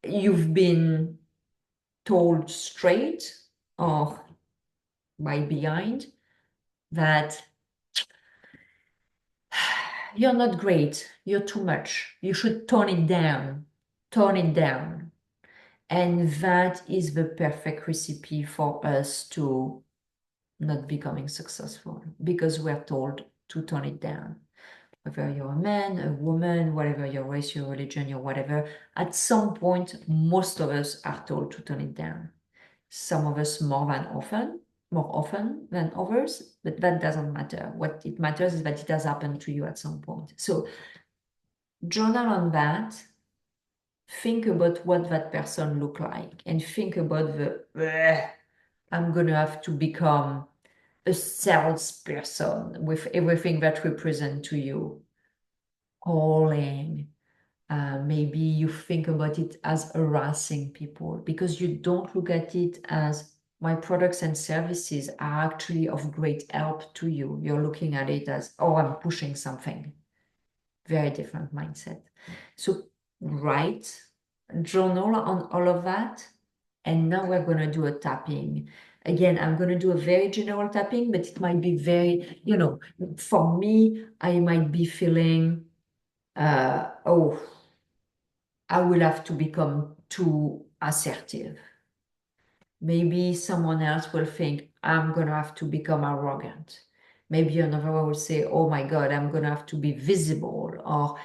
you've been told straight or by behind that you're not great, you're too much, you should tone it down, tone it down. And that is the perfect recipe for us to not becoming successful because we're told to tone it down. Whether you're a man, a woman, whatever your race, your religion, your whatever, at some point, most of us are told to tone it down. Some of us more often than others, but that doesn't matter. What it matters is that it has happened to you at some point. So journal on that. Think about what that person looked like and think about I'm going to have to become a salesperson with everything that represents to you. Calling. Maybe you think about it as harassing people because you don't look at it as my products and services are actually of great help to you. You're looking at it as, oh, I'm pushing something. Very different mindset. So write, journal on all of that. And now we're going to do a tapping. Again, I'm going to do a very general tapping, but it might be very, for me, I might be feeling, oh, I will have to become too assertive. Maybe someone else will think, I'm going to have to become arrogant. Maybe another one will say, oh my God, I'm going to have to be visible, or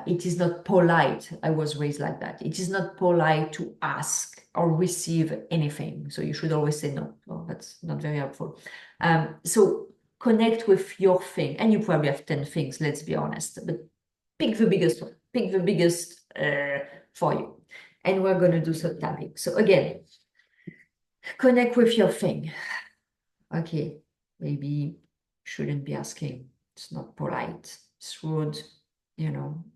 it is not polite. I was raised like that. It is not polite to ask or receive anything. So you should always say no. Oh, that's not very helpful. So connect with your thing. And you probably have 10 things, let's be honest. But pick the biggest one. Pick the biggest for you. And we're going to do some tapping. So again, connect with your thing. Okay, maybe shouldn't be asking. It's not polite. It's rude.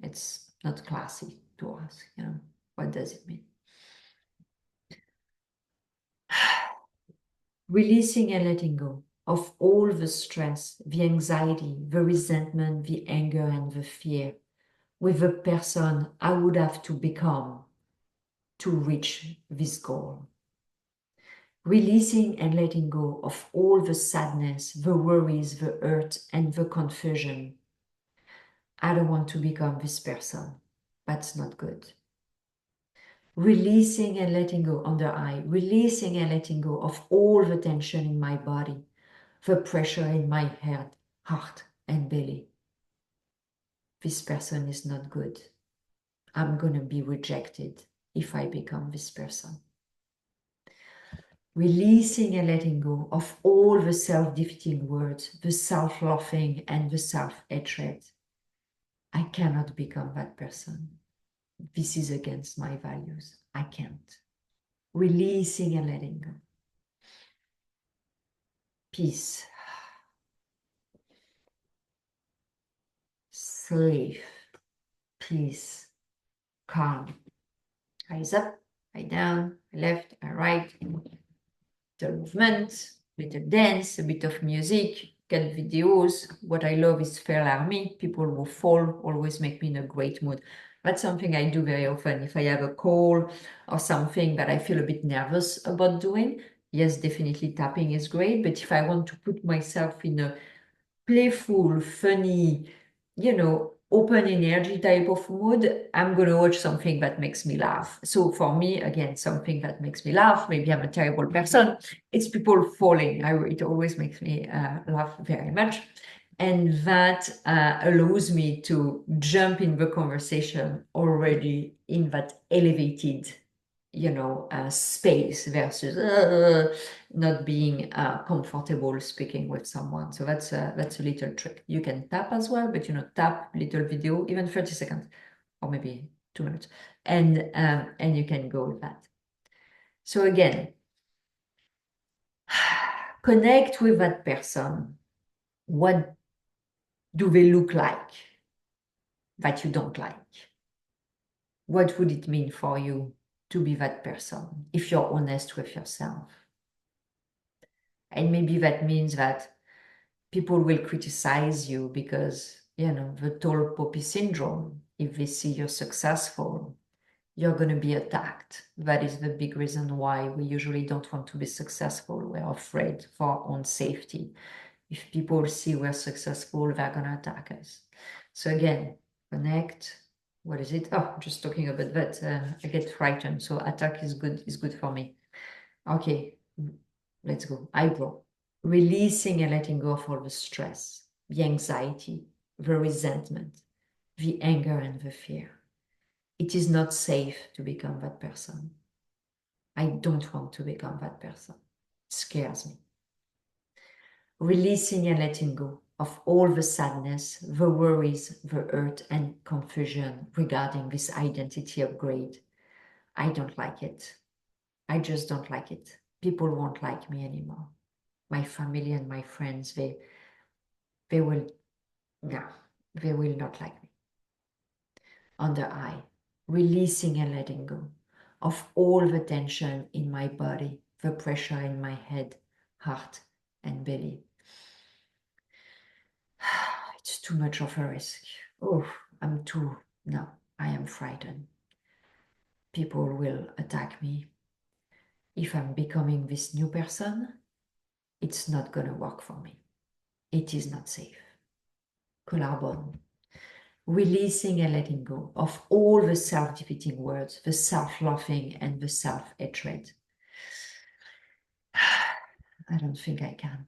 It's not classy to ask. What does it mean? Releasing and letting go of all the stress, the anxiety, the resentment, the anger, and the fear with the person I would have to become to reach this goal. Releasing and letting go of all the sadness, the worries, the hurt, and the confusion. I don't want to become this person. That's not good. Releasing and letting go under eye. Releasing and letting go of all the tension in my body, the pressure in my head, heart, and belly. This person is not good. I'm going to be rejected if I become this person. Releasing and letting go of all the self-defeating words, the self-loathing and the self-hatred. I cannot become that person. This is against my values. I can't. Releasing and letting go. Peace. Sleep. Peace. Calm. Eyes up, eye down, left and right. Little movement, little dance, a bit of music, cat videos. What I love is Fair Army. People who fall always make me in a great mood. That's something I do very often. If I have a call or something that I feel a bit nervous about doing, yes, definitely tapping is great. But if I want to put myself in a playful, funny, open energy type of mood, I'm going to watch something that makes me laugh. So for me, again, something that makes me laugh, maybe I'm a terrible person, it's people falling. It always makes me laugh very much. And that allows me to jump in the conversation already in that elevated space versus not being comfortable speaking with someone. So that's a little trick. You can tap as well, but tap little video, even 30 seconds or maybe 2 minutes, and you can go with that. So again, connect with that person. What do they look like that you don't like? What would it mean for you to be that person if you're honest with yourself? And maybe that means that people will criticize you because, the tall poppy syndrome, if they see you're successful, you're going to be attacked. That is the big reason why we usually don't want to be successful. We're afraid for our own safety. If people see we're successful, they're going to attack us. So again, connect. What is it? Oh, just talking about that, I get frightened. So attack is good for me. Okay, let's go. Eyebrow. Releasing and letting go of all the stress, the anxiety, the resentment, the anger, and the fear. It is not safe to become that person. I don't want to become that person. It scares me. Releasing and letting go of all the sadness, the worries, the hurt, and confusion regarding this identity upgrade. I don't like it. I just don't like it. People won't like me anymore. My family and my friends, they will, no, they will not like me. Under eye, releasing and letting go of all the tension in my body, the pressure in my head, heart, and belly. It's too much of a risk. Oh, no, I am frightened. People will attack me. If I'm becoming this new person, it's not going to work for me. It is not safe. Collarbone. Releasing and letting go of all the self-defeating words, the self-laughing and the self-hatred. I don't think I can.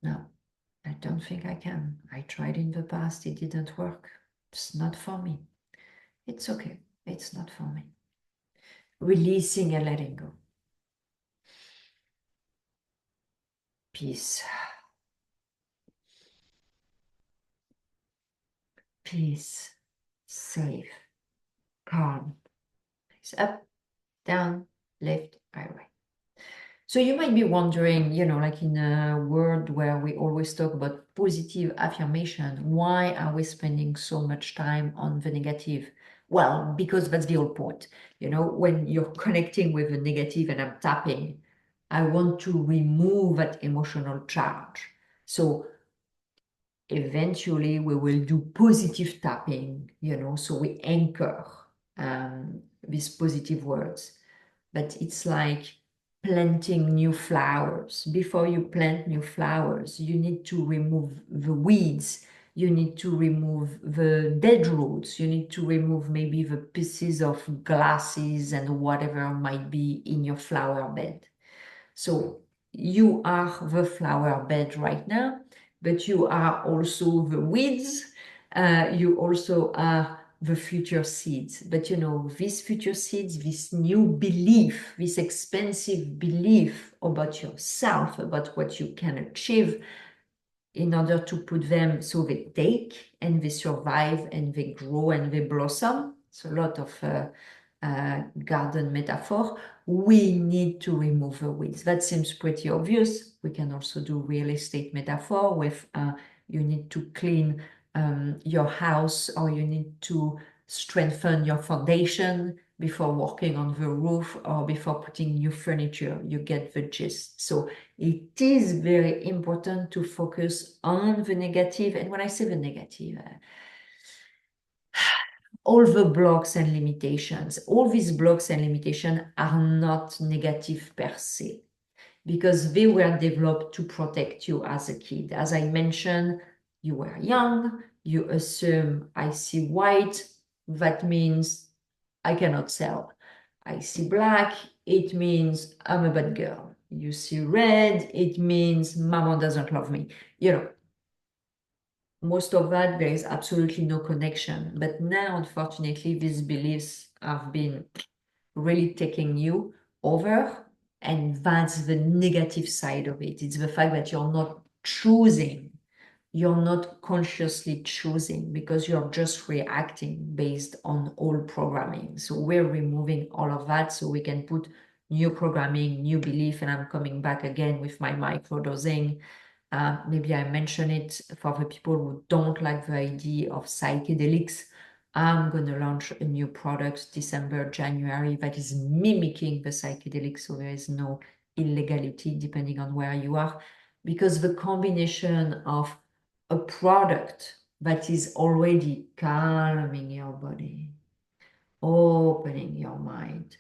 No, I don't think I can. I tried in the past, it didn't work. It's not for me. It's okay. It's not for me. Releasing and letting go. Peace. Peace. Safe. Calm. It's up, down, left, right. So you might be wondering, like in a world where we always talk about positive affirmation, why are we spending so much time on the negative? Well, because that's the whole point. When you're connecting with the negative and I'm tapping, I want to remove that emotional charge. So eventually we will do positive tapping, so we anchor these positive words. But it's like planting new flowers. Before you plant new flowers, you need to remove the weeds. You need to remove the dead roots. You need to remove maybe the pieces of glasses and whatever might be in your flower bed. So you are the flower bed right now, but you are also the weeds. You also are the future seeds. But these future seeds, this new belief, this expansive belief about yourself, about what you can achieve, in order to put them so they take and they survive and they grow and they blossom. It's a lot of garden metaphor. We need to remove the weeds. That seems pretty obvious. We can also do real estate metaphor with you need to clean your house, or you need to strengthen your foundation before working on the roof or before putting new furniture. You get the gist. So it is very important to focus on the negative. And when I say the negative, all the blocks and limitations, all these blocks and limitations are not negative per se, because they were developed to protect you as a kid. As I mentioned, you were young, you assume I see white, that means I cannot sell. I see black, it means I'm a bad girl. You see red, it means mama doesn't love me. Most of that, there is absolutely no connection. But now, unfortunately, these beliefs have been really taking you over. And that's the negative side of it. It's the fact that you're not choosing. You're not consciously choosing, because you're just reacting based on old programming. So we're removing all of that so we can put new programming, new belief. And I'm coming back again with my microdosing. Maybe I mention it for the people who don't like the idea of psychedelics. I'm going to launch a new product December, January that is mimicking the psychedelics, so there is no illegality depending on where you are, because the combination of a product that is already calming your body, opening your mind,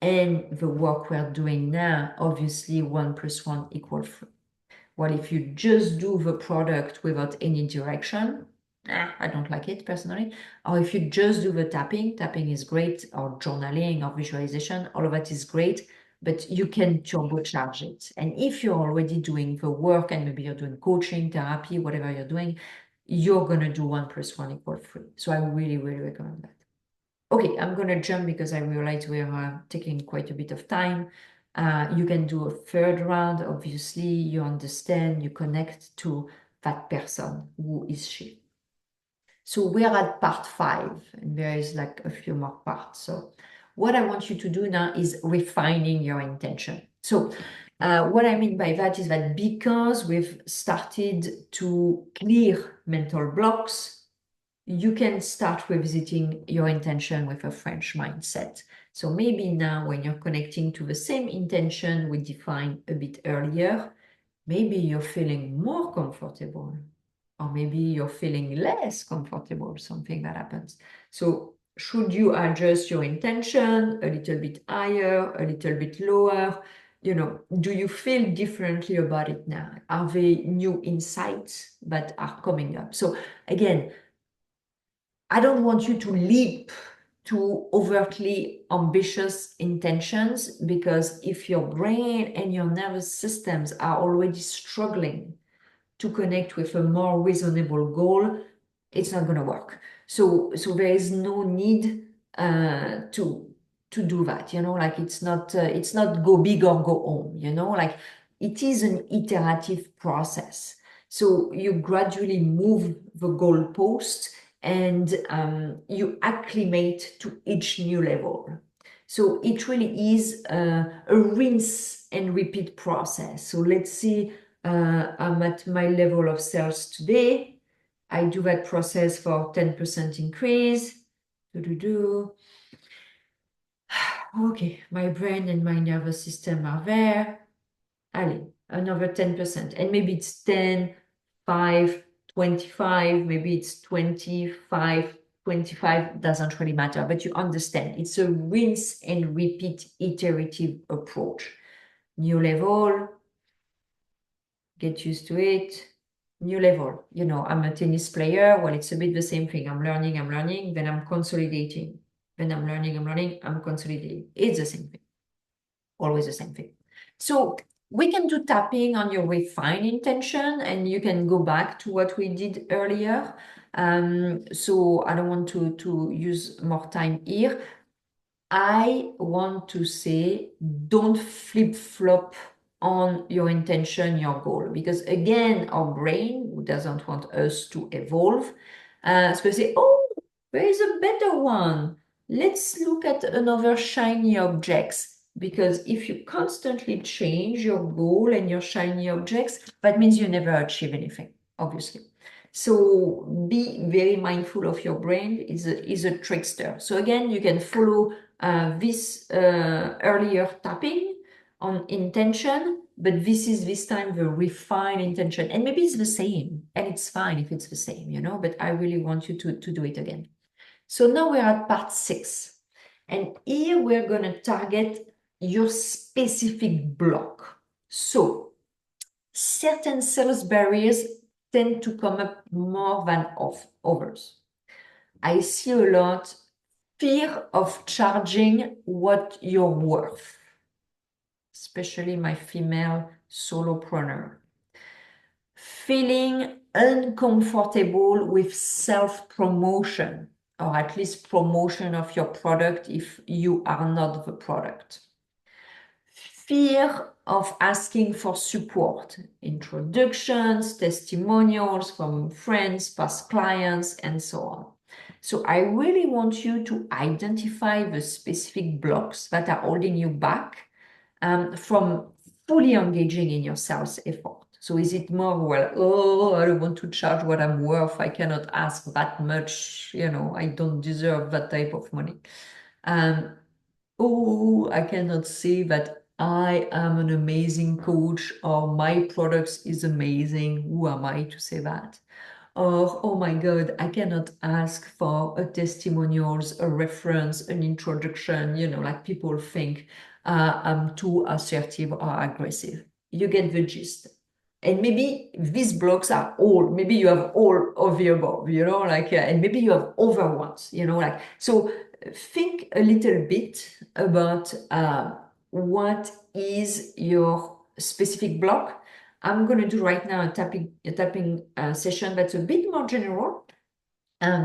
and the work we're doing now, obviously 1 + 1 = 3. Well, if you just do the product without any direction, I don't like it personally. Or if you just do the tapping is great, or journaling or visualization, all of that is great, but you can turbocharge it. And if you're already doing the work, and maybe you're doing coaching, therapy, whatever you're doing, you're going to do 1 + 1 = 3. So I really, really recommend that. Okay, I'm going to jump because I realize we're taking quite a bit of time. You can do a third round. Obviously, you understand, you connect to that person. Who is she? So we are at part 5, and there is like a few more parts. So what I want you to do now is refining your intention. So what I mean by that is that because we've started to clear mental blocks, you can start revisiting your intention with a French mindset. So maybe now when you're connecting to the same intention we defined a bit earlier, maybe you're feeling more comfortable, or maybe you're feeling less comfortable, something that happens. So should you adjust your intention a little bit higher, a little bit lower? Do you feel differently about it now? Are there new insights that are coming up? So again, I don't want you to leap to overtly ambitious intentions, because if your brain and your nervous systems are already struggling to connect with a more reasonable goal, it's not going to work. So there is no need to do that. Like it's not go big or go home. Like it is an iterative process. So you gradually move the goalpost, and you acclimate to each new level. So it really is a rinse and repeat process. So let's see, I'm at my level of sales today. I do that process for 10% increase. Okay, my brain and my nervous system are there. Allez, another 10%. And maybe it's 10, 5, 25, maybe it's 25, 25, doesn't really matter, but you understand. It's a rinse and repeat iterative approach. New level, get used to it. New level, I'm a tennis player. Well, it's a bit the same thing. I'm learning, then I'm consolidating. Then I'm learning, I'm consolidating. It's the same thing. Always the same thing. So we can do tapping on your refined intention, and you can go back to what we did earlier. So I don't want to use more time here. I want to say, don't flip-flop on your intention, your goal, because again, our brain doesn't want us to evolve. So we say, oh, there is a better one. Let's look at another shiny objects. Because if you constantly change your goal and your shiny objects, that means you never achieve anything, obviously. So be very mindful of your brain. Is a trickster. So again, you can follow this earlier tapping on intention, but this is this time the refined intention. And maybe it's the same, and it's fine if it's the same, but I really want you to do it again. So now we're at part 6. And here we're going to target your specific block. So certain sales barriers tend to come up more than others. I see a lot fear of charging what you're worth, especially my female solopreneur. Feeling uncomfortable with self-promotion, or at least promotion of your product if you are not the product. Fear of asking for support, introductions, testimonials from friends, past clients, and so on. So I really want you to identify the specific blocks that are holding you back from fully engaging in your sales effort. So is it more, well, I don't want to charge what I'm worth. I cannot ask that much. I don't deserve that type of money. I cannot say that I am an amazing coach, or my products is amazing. Who am I to say that? Or, oh my God, I cannot ask for a testimonials, a reference, an introduction, like people think I'm too assertive or aggressive. You get the gist. And maybe these blocks are maybe you have all of the above, and maybe you have over ones, so think a little bit about what is your specific block. I'm going to do right now a tapping session that's a bit more general,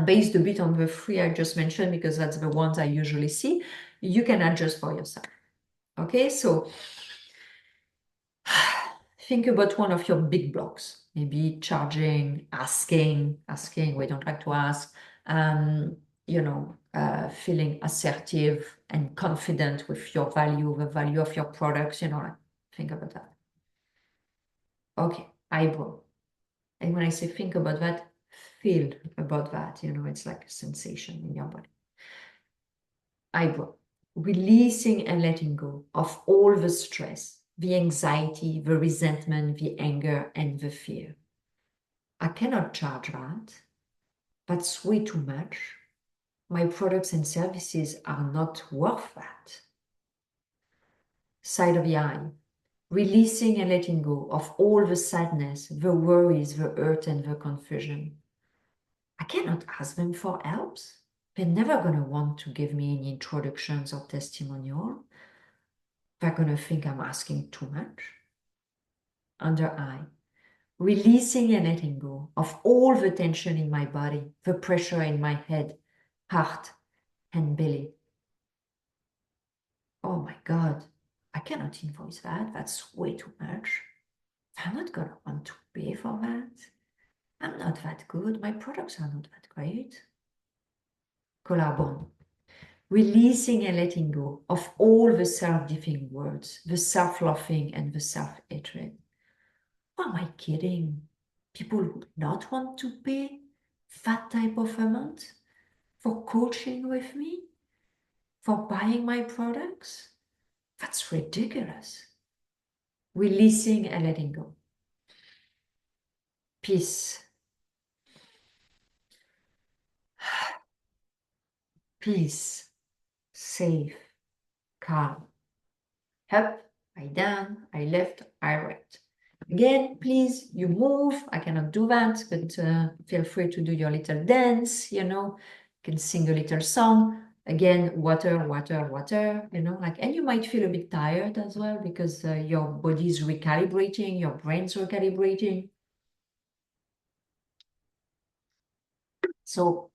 based a bit on the 3 I just mentioned, because that's the ones I usually see. You can adjust for yourself. Okay, so think about one of your big blocks, maybe charging, asking, we don't like to ask, feeling assertive and confident with your value, the value of your products, think about that. Okay, eyebrow. And when I say think about that, feel about that, it's like a sensation in your body. Eyebrow, releasing and letting go of all the stress, the anxiety, the resentment, the anger, and the fear. I cannot charge that. That's way too much. My products and services are not worth that. Side of the eye, releasing and letting go of all the sadness, the worries, the hurt, and the confusion. I cannot ask them for helps. They're never going to want to give me any introductions or testimonial. They're going to think I'm asking too much. Under eye, releasing and letting go of all the tension in my body, the pressure in my head, heart, and belly. Oh my God, I cannot invoice that. That's way too much. I'm not going to want to pay for that. I'm not that good. My products are not that great. Collarbone. Releasing and letting go of all the self-defeating words, the self-laughing and the self-hatred. Who am I kidding? People would not want to pay that type of amount for coaching with me, for buying my products? That's ridiculous. Releasing and letting go. Peace. Peace. Safe. Calm. Up, I down, I left, I right. Again, please, you move. I cannot do that, but feel free to do your little dance, you know. You can sing a little song. Again, water, water, water, you know, like, and you might feel a bit tired as well because your body is recalibrating, your brain's recalibrating. So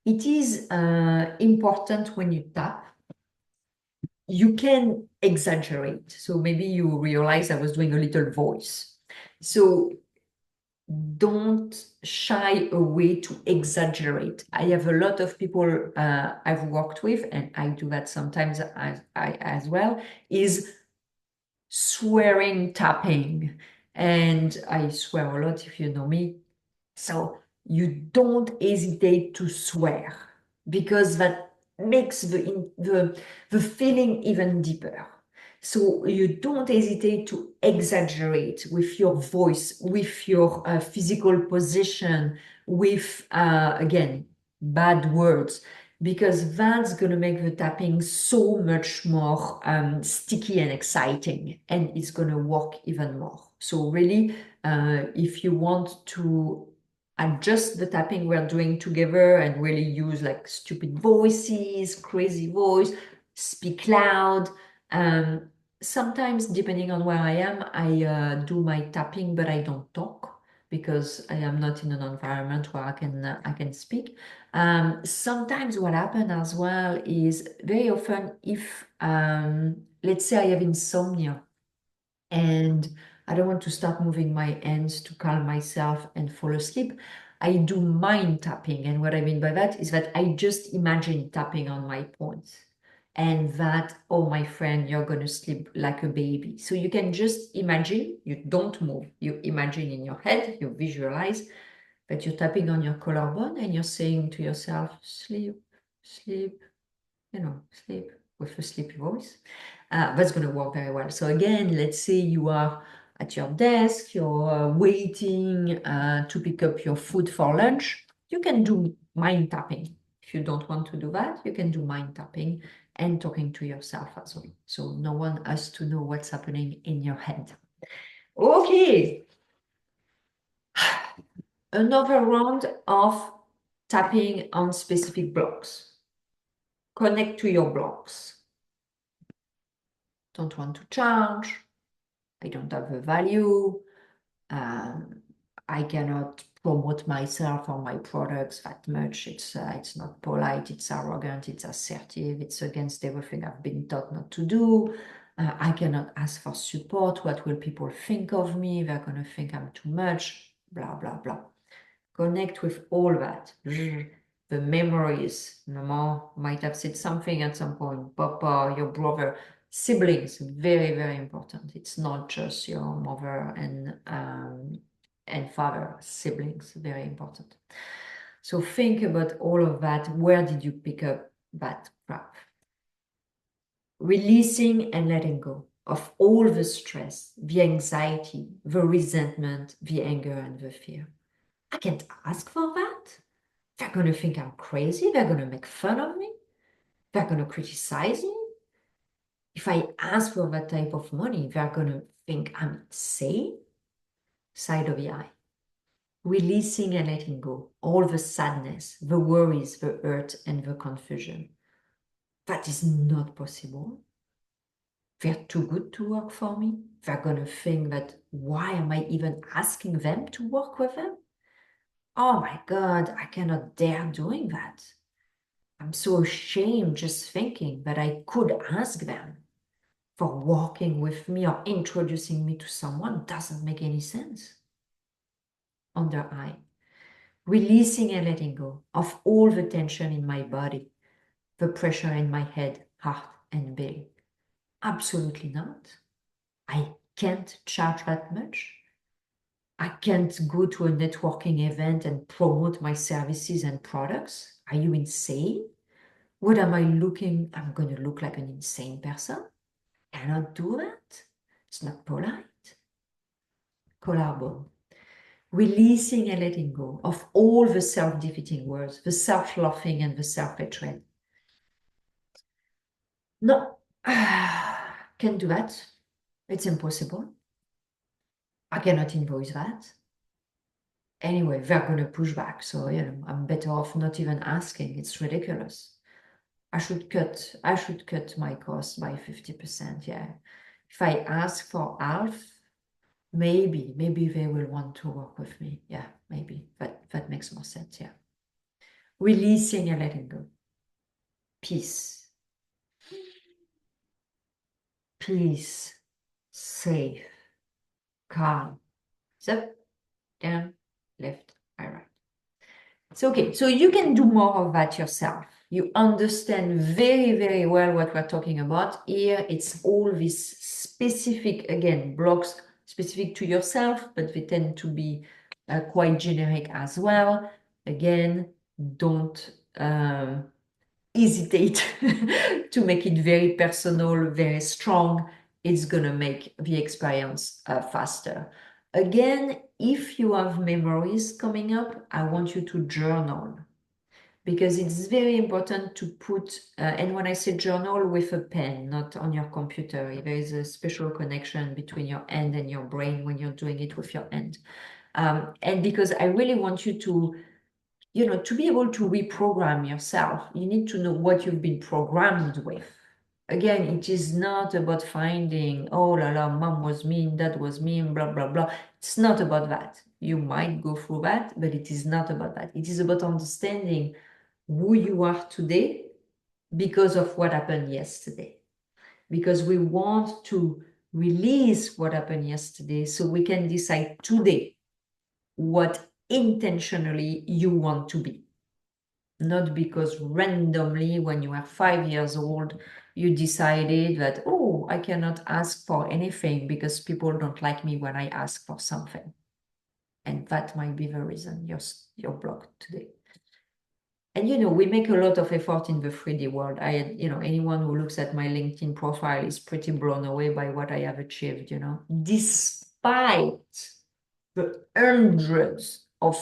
it is important when you tap. You can exaggerate. So maybe you realize I was doing a little voice. So don't shy away to exaggerate. I have a lot of people I've worked with, and I do that sometimes as well, is swearing tapping. And I swear a lot if you know me. So you don't hesitate to swear because that makes the feeling even deeper. So you don't hesitate to exaggerate with your voice, with your physical position, with, again, bad words, because that's going to make the tapping so much more sticky and exciting, and it's going to work even more. So really, if you want to adjust the tapping we're doing together and really use like stupid voices, crazy voice, speak loud. Sometimes, depending on where I am, I do my tapping, but I don't talk because I am not in an environment where I can speak. Sometimes what happens as well is very often if, let's say I have insomnia, and I don't want to start moving my hands to calm myself and fall asleep, I do mind tapping. And what I mean by that is that I just imagine tapping on my points. And that, oh, my friend, you're going to sleep like a baby. So you can just imagine, you don't move. You imagine in your head, you visualize that you're tapping on your collarbone and you're saying to yourself, sleep, sleep, you know, sleep, with a sleepy voice. That's going to work very well. So again, let's say you are at your desk, you're waiting to pick up your food for lunch. You can do mind tapping. If you don't want to do that, you can do mind tapping and talking to yourself as well. So no one has to know what's happening in your head. Okay. Another round of tapping on specific blocks. Connect to your blocks. Don't want to charge. I don't have a value. I cannot promote myself or my products that much. It's not polite, it's arrogant, it's assertive, it's against everything I've been taught not to do. I cannot ask for support. What will people think of me? They're going to think I'm too much, blah, blah, blah. Connect with all that. The memories. Mama might have said something at some point. Papa, your brother, siblings, very, very important. It's not just your mother and father, siblings, very important. So think about all of that. Where did you pick up that crap? Releasing and letting go of all the stress, the anxiety, the resentment, the anger, and the fear. I can't ask for that. They're going to think I'm crazy. They're going to make fun of me. They're going to criticize me. If I ask for that type of money, they're going to think I'm insane. Side of the eye. Releasing and letting go. All the sadness, the worries, the hurt, and the confusion. That is not possible. They're too good to work for me. They're going to think that, why am I even asking them to work with them? Oh my God, I cannot dare doing that. I'm so ashamed just thinking that I could ask them for walking with me or introducing me to someone. Doesn't make any sense. Under eye. Releasing and letting go of all the tension in my body, the pressure in my head, heart, and belly. Absolutely not. I can't charge that much. I can't go to a networking event and promote my services and products. Are you insane? What am I looking? I'm going to look like an insane person. Cannot do that. It's not polite. Collarbone. Releasing and letting go of all the self-defeating words, the self-loathing and the self-hatred. No, can't do that. It's impossible. I cannot invoice that. Anyway, they're going to push back. So, I'm better off not even asking. It's ridiculous. I should cut my cost by 50%. Yeah. If I ask for half, maybe they will want to work with me. Yeah, maybe. That makes more sense. Yeah. Releasing and letting go. Peace. Peace. Safe. Calm. Up, down, left, right. It's okay. So you can do more of that yourself. You understand very, very well what we're talking about. Here, it's all these specific, again, blocks specific to yourself, but they tend to be quite generic as well. Again, don't hesitate to make it very personal, very strong. It's going to make the experience faster. Again, if you have memories coming up, I want you to journal because it's very important to put, and when I say journal, with a pen, not on your computer. There is a special connection between your hand and your brain when you're doing it with your hand. And because I really want you to to be able to reprogram yourself, you need to know what you've been programmed with. Again, it is not about finding, oh la la, mom was mean, dad was mean, blah, blah, blah. It's not about that. You might go through that, but it is not about that. It is about understanding who you are today because of what happened yesterday. Because we want to release what happened yesterday so we can decide today what intentionally you want to be. Not because randomly, when you are 5 years old, you decided that, oh, I cannot ask for anything because people don't like me when I ask for something. And that might be the reason you're blocked today. And we make a lot of effort in the 3D world. Anyone who looks at my LinkedIn profile is pretty blown away by what I have achieved, despite the hundreds of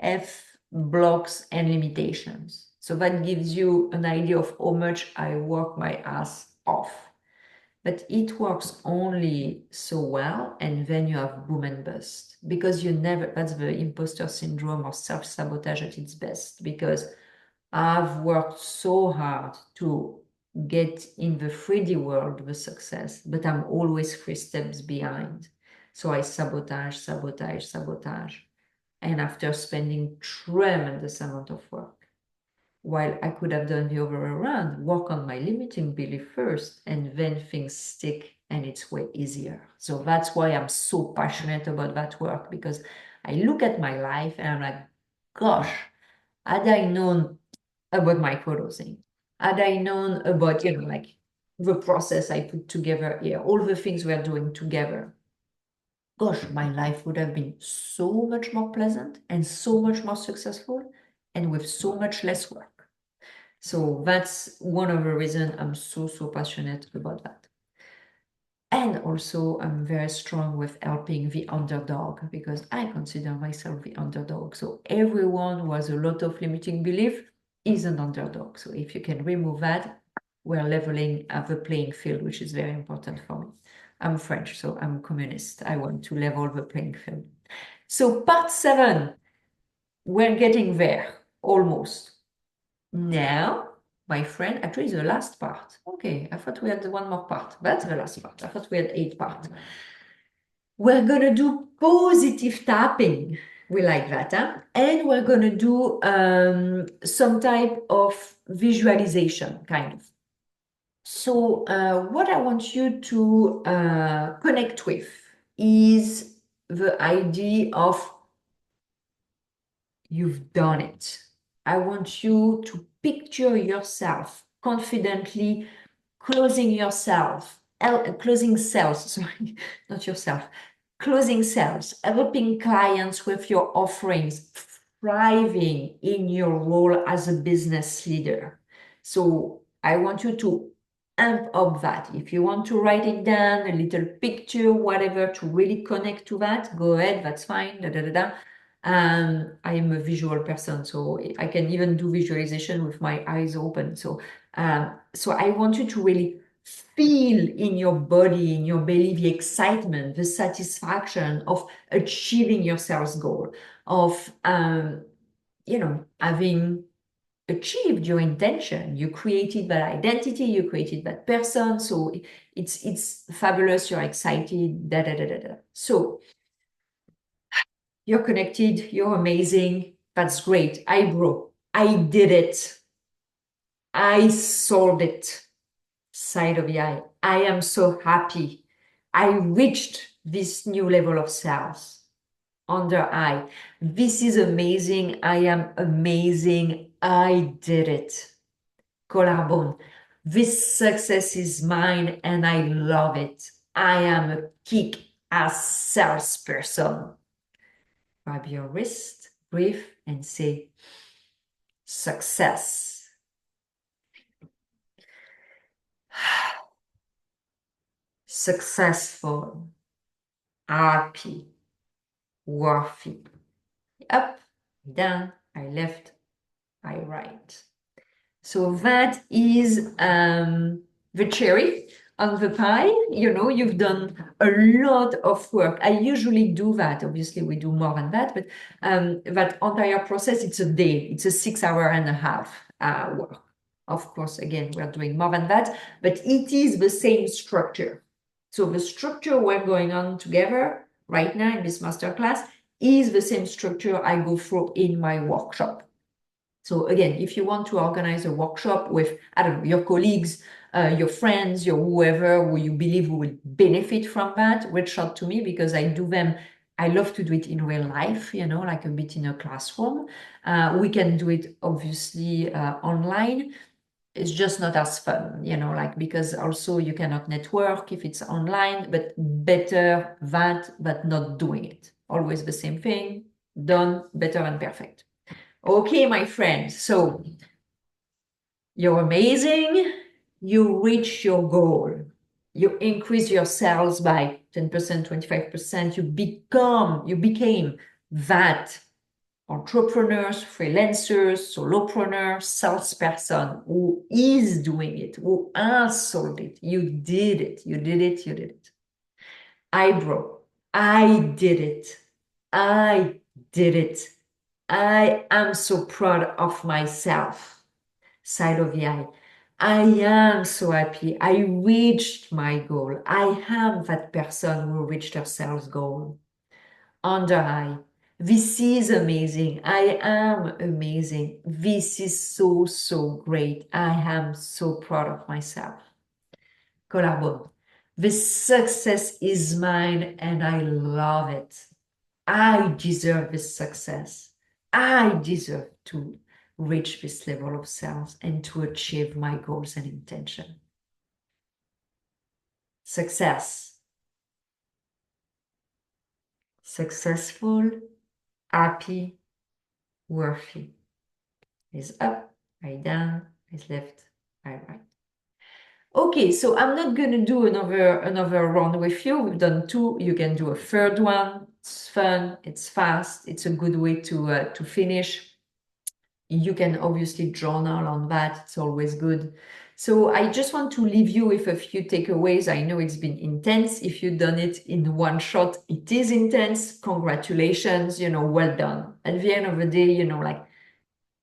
F blocks and limitations. So that gives you an idea of how much I work my ass off. But it works only so well, and then you have boom and bust. Because that's the imposter syndrome or self-sabotage at its best. Because I've worked so hard to get in the 3D world the success, but I'm always 3 steps behind. So I sabotage. And after spending tremendous amount of work, while I could have done the other way around, work on my limiting belief first, and then things stick and it's way easier. So that's why I'm so passionate about that work, because I look at my life and I'm like, gosh, had I known about microdosing, had I known about, like the process I put together here, all the things we're doing together, gosh, my life would have been so much more pleasant and so much more successful and with so much less work. So that's one of the reasons I'm so passionate about that. And also, I'm very strong with helping the underdog because I consider myself the underdog. So everyone who has a lot of limiting belief is an underdog. So if you can remove that, we're leveling the playing field, which is very important for me. I'm French, so I'm communist. I want to level the playing field. So part 7, we're getting there, almost. Now, my friend, actually the last part. Okay, I thought we had one more part. That's the last part. I thought we had 8 parts. We're gonna do positive tapping. We like that, huh? And we're gonna do some type of visualization, kind of. So what I want you to connect with is the idea of you've done it. I want you to picture yourself confidently closing sales, sorry, not yourself, closing sales, helping clients with your offerings, thriving in your role as a business leader. So I want you to amp up that. If you want to write it down, a little picture, whatever, to really connect to that, go ahead, that's fine. Da, da, da, da. I am a visual person, so I can even do visualization with my eyes open. So I want you to really feel in your body, in your belly, the excitement, the satisfaction of achieving your sales goal, of having achieved your intention. You created that identity, you created that person. So it's fabulous. You're excited. Da da da da da. So you're connected. You're amazing. That's great. I did it. I solved it. Side of the eye. I am so happy. I reached this new level of sales. Under eye. This is amazing. I am amazing. I did it. Collarbone. This success is mine and I love it. I am a kick-ass salesperson. Grab your wrist, breathe, and say, success. Successful, happy, worthy. Up, down, I left, I right. So that is the cherry on the pie. You've done a lot of work. I usually do that. Obviously, we do more than that, but that entire process, it's a day. It's a 6.5 hour work. Of course, again, we're doing more than that, but it is the same structure. So the structure we're going on together right now in this masterclass is the same structure I go through in my workshop. So again, if you want to organize a workshop with, I don't know, your colleagues, your friends, your whoever who you believe who will benefit from that, reach out to me because I do them. I love to do it in real life, like a bit in a classroom. We can do it obviously online. It's just not as fun, because also you cannot network if it's online, but better that, but not doing it. Always the same thing, done, better and perfect. Okay, my friend, so you're amazing. You reach your goal. You increase your sales by 10%, 25%. You became that entrepreneurs, freelancers, solopreneur, salesperson who is doing it, who has solved it. You did it. You did it. You did it. Eyebrow. I did it. I did it. I am so proud of myself. Side of the eye. I am so happy. I reached my goal. I am that person who reached her sales goal. Under eye. This is amazing. I am amazing. This is so, so great. I am so proud of myself. Collarbone. This success is mine and I love it. I deserve this success. I deserve to reach this level of sales and to achieve my goals and intention. Success. Successful, happy, worthy. Is up, I down, is left, I right. Okay, so I'm not going to do another round with you. We've done two. You can do a third one. It's fun. It's fast. It's a good way to finish. You can obviously journal on that. It's always good. So I just want to leave you with a few takeaways. I know it's been intense. If you've done it in one shot, it is intense. Congratulations, well done. At the end of the day, like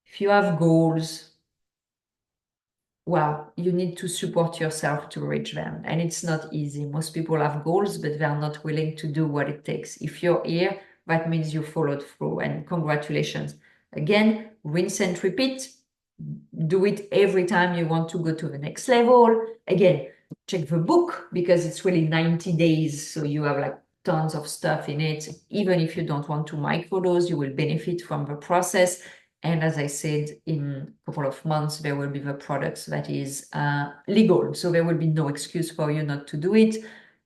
if you have goals, well, you need to support yourself to reach them. And it's not easy. Most people have goals, but they're not willing to do what it takes. If you're here, that means you followed through. And congratulations. Again, rinse and repeat. Do it every time you want to go to the next level. Again, check the book because it's really 90 days. So you have like tons of stuff in it. Even if you don't want to microdose, you will benefit from the process. And as I said, in a couple of months, there will be the products that is legal. So there will be no excuse for you not to do it.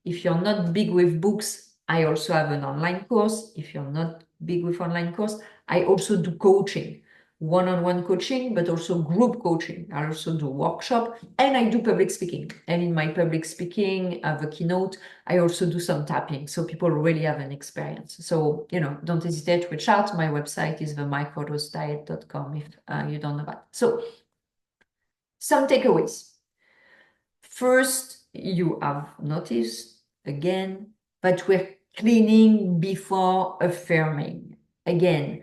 If you're not big with books, I also have an online course. If you're not big with online course, I also do coaching, one-on-one coaching, but also group coaching. I also do workshop and I do public speaking. And in my public speaking, the keynote, I also do some tapping. So people really have an experience. So, don't hesitate to reach out. My website is themicrodosediet.com if you don't know that. So some takeaways. First, you have noticed again that we're cleaning before affirming. Again,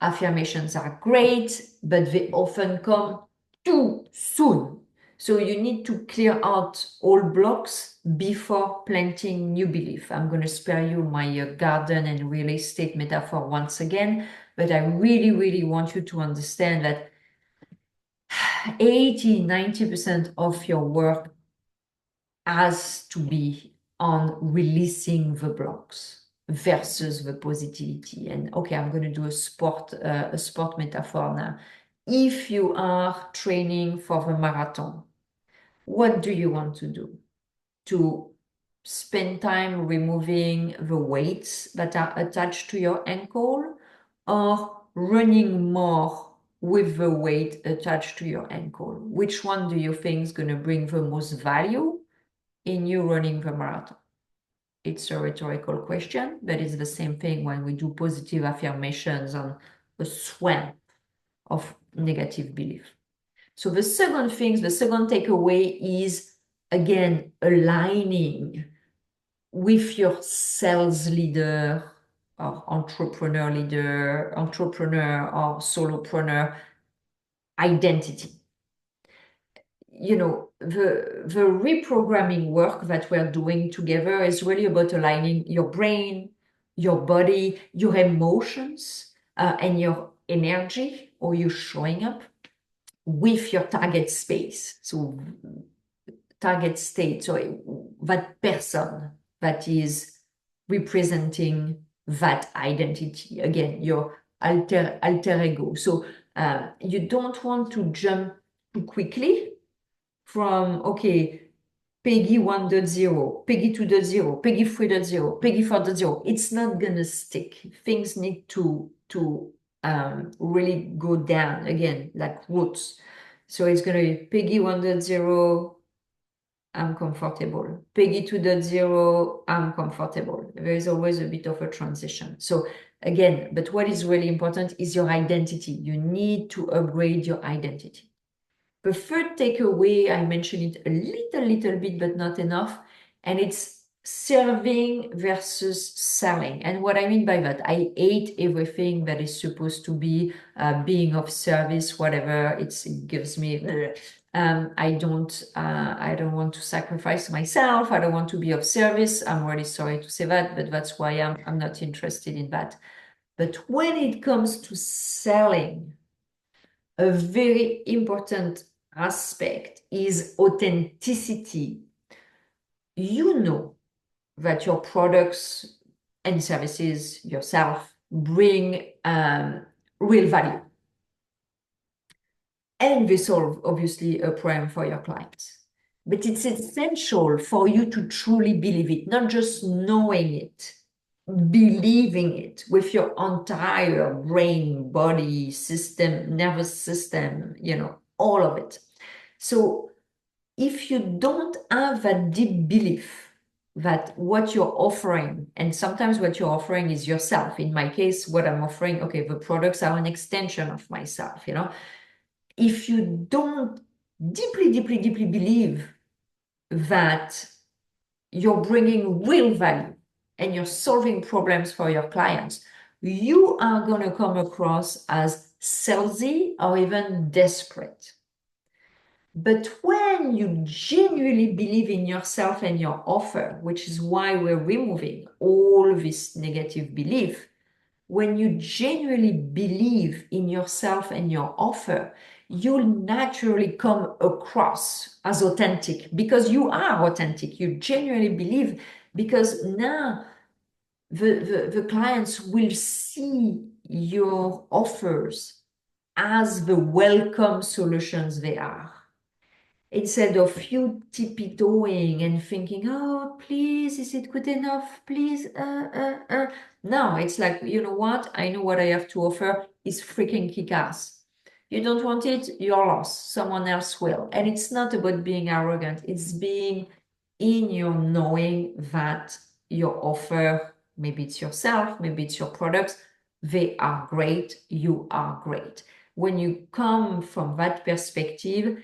affirmations are great, but they often come too soon. So you need to clear out all blocks before planting new belief. I'm going to spare you my garden and real estate metaphor once again, but I really, really want you to understand that 80-90% of your work has to be on releasing the blocks versus the positivity. And okay, I'm going to do a sport metaphor now. If you are training for the marathon, what do you want to do? To spend time removing the weights that are attached to your ankle, or running more with the weight attached to your ankle? Which one do you think is going to bring the most value in you running the marathon? It's a rhetorical question, but it's the same thing when we do positive affirmations on a swath of negative belief. So the second takeaway is, again, aligning with your sales leader or entrepreneur or solopreneur identity. The reprogramming work that we're doing together is really about aligning your brain, your body, your emotions, and your energy, or you showing up with your target space. So target state, so that person that is representing that identity. Again, your alter ego. So you don't want to jump too quickly from, okay, Peggy 1.0, Peggy 2.0, Peggy 3.0, Peggy 4.0. It's not going to stick. Things need to really go down, again, like roots. So it's going to be Peggy 1.0, I'm comfortable. Peggy 2.0, I'm comfortable. There is always a bit of a transition. So again, but what is really important is your identity. You need to upgrade your identity. The third takeaway, I mentioned it a little bit, but not enough, and it's serving versus selling. And what I mean by that, I hate everything that is supposed to be being of service, whatever. It gives me, I don't want to sacrifice myself. I don't want to be of service. I'm really sorry to say that, but that's why I'm not interested in that. But when it comes to selling, a very important aspect is authenticity. You know that your products and services yourself bring real value. And they solve, obviously, a problem for your clients. But it's essential for you to truly believe it, not just knowing it, believing it with your entire brain, body, system, nervous system, all of it. So if you don't have that deep belief that what you're offering, and sometimes what you're offering is yourself. In my case, what I'm offering, okay, the products are an extension of myself, you know. If you don't deeply, deeply, deeply believe that you're bringing real value and you're solving problems for your clients, you are going to come across as salesy or even desperate. But when you genuinely believe in yourself and your offer, which is why we're removing all this negative belief, when you genuinely believe in yourself and your offer, you'll naturally come across as authentic because you are authentic. You genuinely believe because now the clients will see your offers as the welcome solutions they are. Instead of you tippy-toeing and thinking, oh, please, is it good enough? Please, No, it's like, you know what? I know what I have to offer is freaking kick-ass. You don't want it, you're lost. Someone else will. And it's not about being arrogant. It's being in your knowing that your offer, maybe it's yourself, maybe it's your products, they are great, you are great. When you come from that perspective,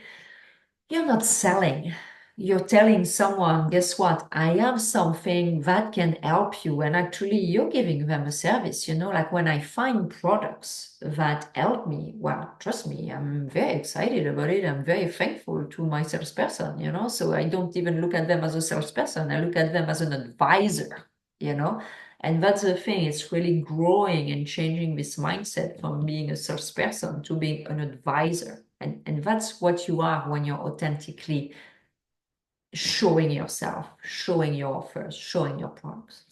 you're not selling. You're telling someone, guess what? I have something that can help you. And actually, you're giving them a service. You know, like when I find products that help me, well, trust me, I'm very excited about it. I'm very thankful to my salesperson, you know. So I don't even look at them as a salesperson. I look at them as an advisor, you know. And that's the thing, it's really growing and changing this mindset from being a salesperson to being an advisor. And that's what you are when you're authentically showing yourself, showing your offers, showing your products.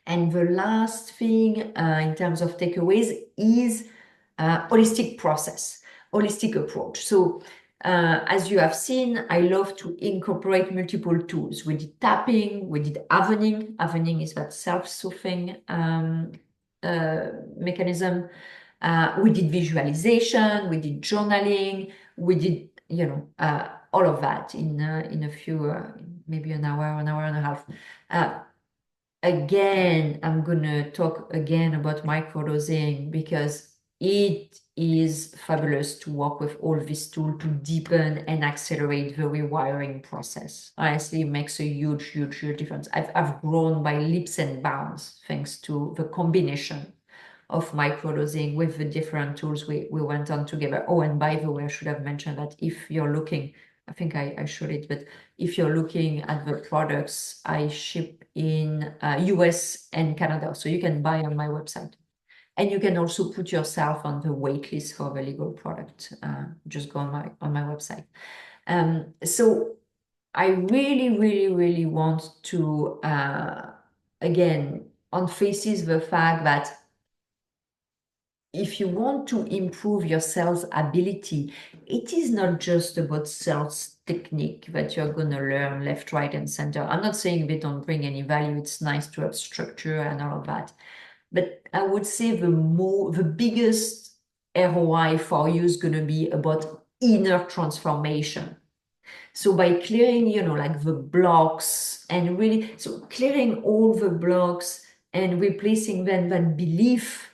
And the last thing in terms of takeaways is holistic process, holistic approach. So as you have seen, I love to incorporate multiple tools. We did tapping, we did avening. Avening is that self-soothing mechanism. We did visualization, we did journaling, we did, you know, all of that in a few, maybe an hour and a half. Again, I'm gonna talk again about microdosing because it is fabulous to work with all these tools to deepen and accelerate the rewiring process. Honestly, it makes a huge, huge, huge difference. I've grown by leaps and bounds thanks to the combination of microdosing with the different tools we went on together. Oh, and by the way, I should have mentioned that if you're looking, I think I showed it, but if you're looking at the products, I ship in US and Canada, so you can buy on my website. And you can also put yourself on the wait list for the legal product. Just go on my website. So I really, really, really want to, again, emphasize the fact that if you want to improve your sales ability, it is not just about sales technique that you're going to learn left, right, and center. I'm not saying they don't bring any value. It's nice to have structure and all of that. But I would say the biggest ROI for you is going to be about inner transformation. So by clearing, you know, like the blocks and really, so clearing all the blocks and replacing them that belief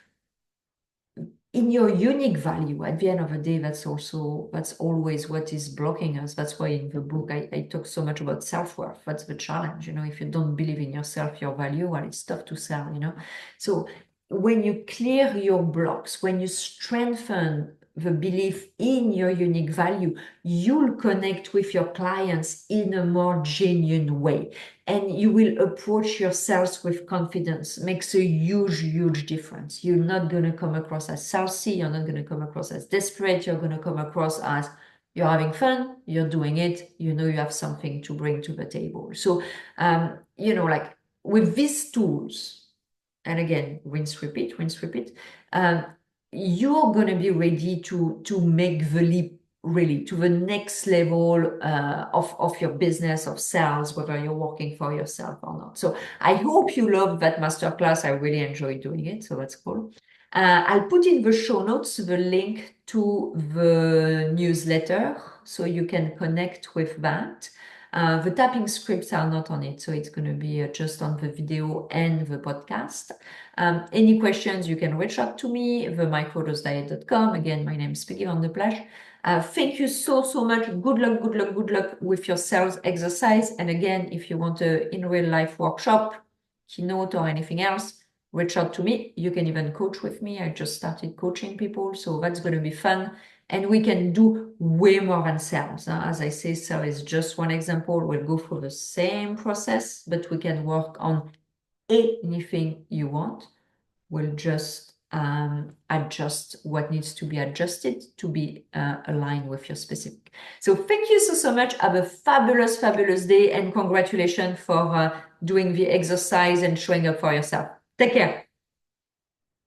in your unique value. At the end of the day, that's always what is blocking us. That's why in the book I talk so much about self-worth. That's the challenge. You know, if you don't believe in yourself, your value, well, it's tough to sell, you know. So when you clear your blocks, when you strengthen the belief in your unique value, you'll connect with your clients in a more genuine way. And you will approach yourselves with confidence. Makes a huge, huge difference. You're not going to come across as salesy. You're not going to come across as desperate. You're going to come across as you're having fun. You're doing it. You know you have something to bring to the table. So, you know, like with these tools, and again, rinse, repeat, you're going to be ready to make the leap really to the next level of your business, of sales, whether you're working for yourself or not. So I hope you love that masterclass. I really enjoyed doing it. So that's cool. I'll put in the show notes the link to the newsletter so you can connect with that. The tapping scripts are not on it, so it's going to be just on the video and the podcast. Any questions, you can reach out to me, themicrodosediet.com. Again, my name is Peggy Van de Plassche. Thank you so, so much. Good luck, good luck, good luck with your sales exercise. And again, if you want a in real life workshop, keynote, or anything else, reach out to me. You can even coach with me. I just started coaching people, so that's going to be fun. And we can do way more than sales. As I say, sales is just one example. We'll go through the same process, but we can work on anything you want. We'll just adjust what needs to be adjusted to be aligned with your specific. So thank you so, so much. Have a fabulous, fabulous day, and congratulations for doing the exercise and showing up for yourself. Take care.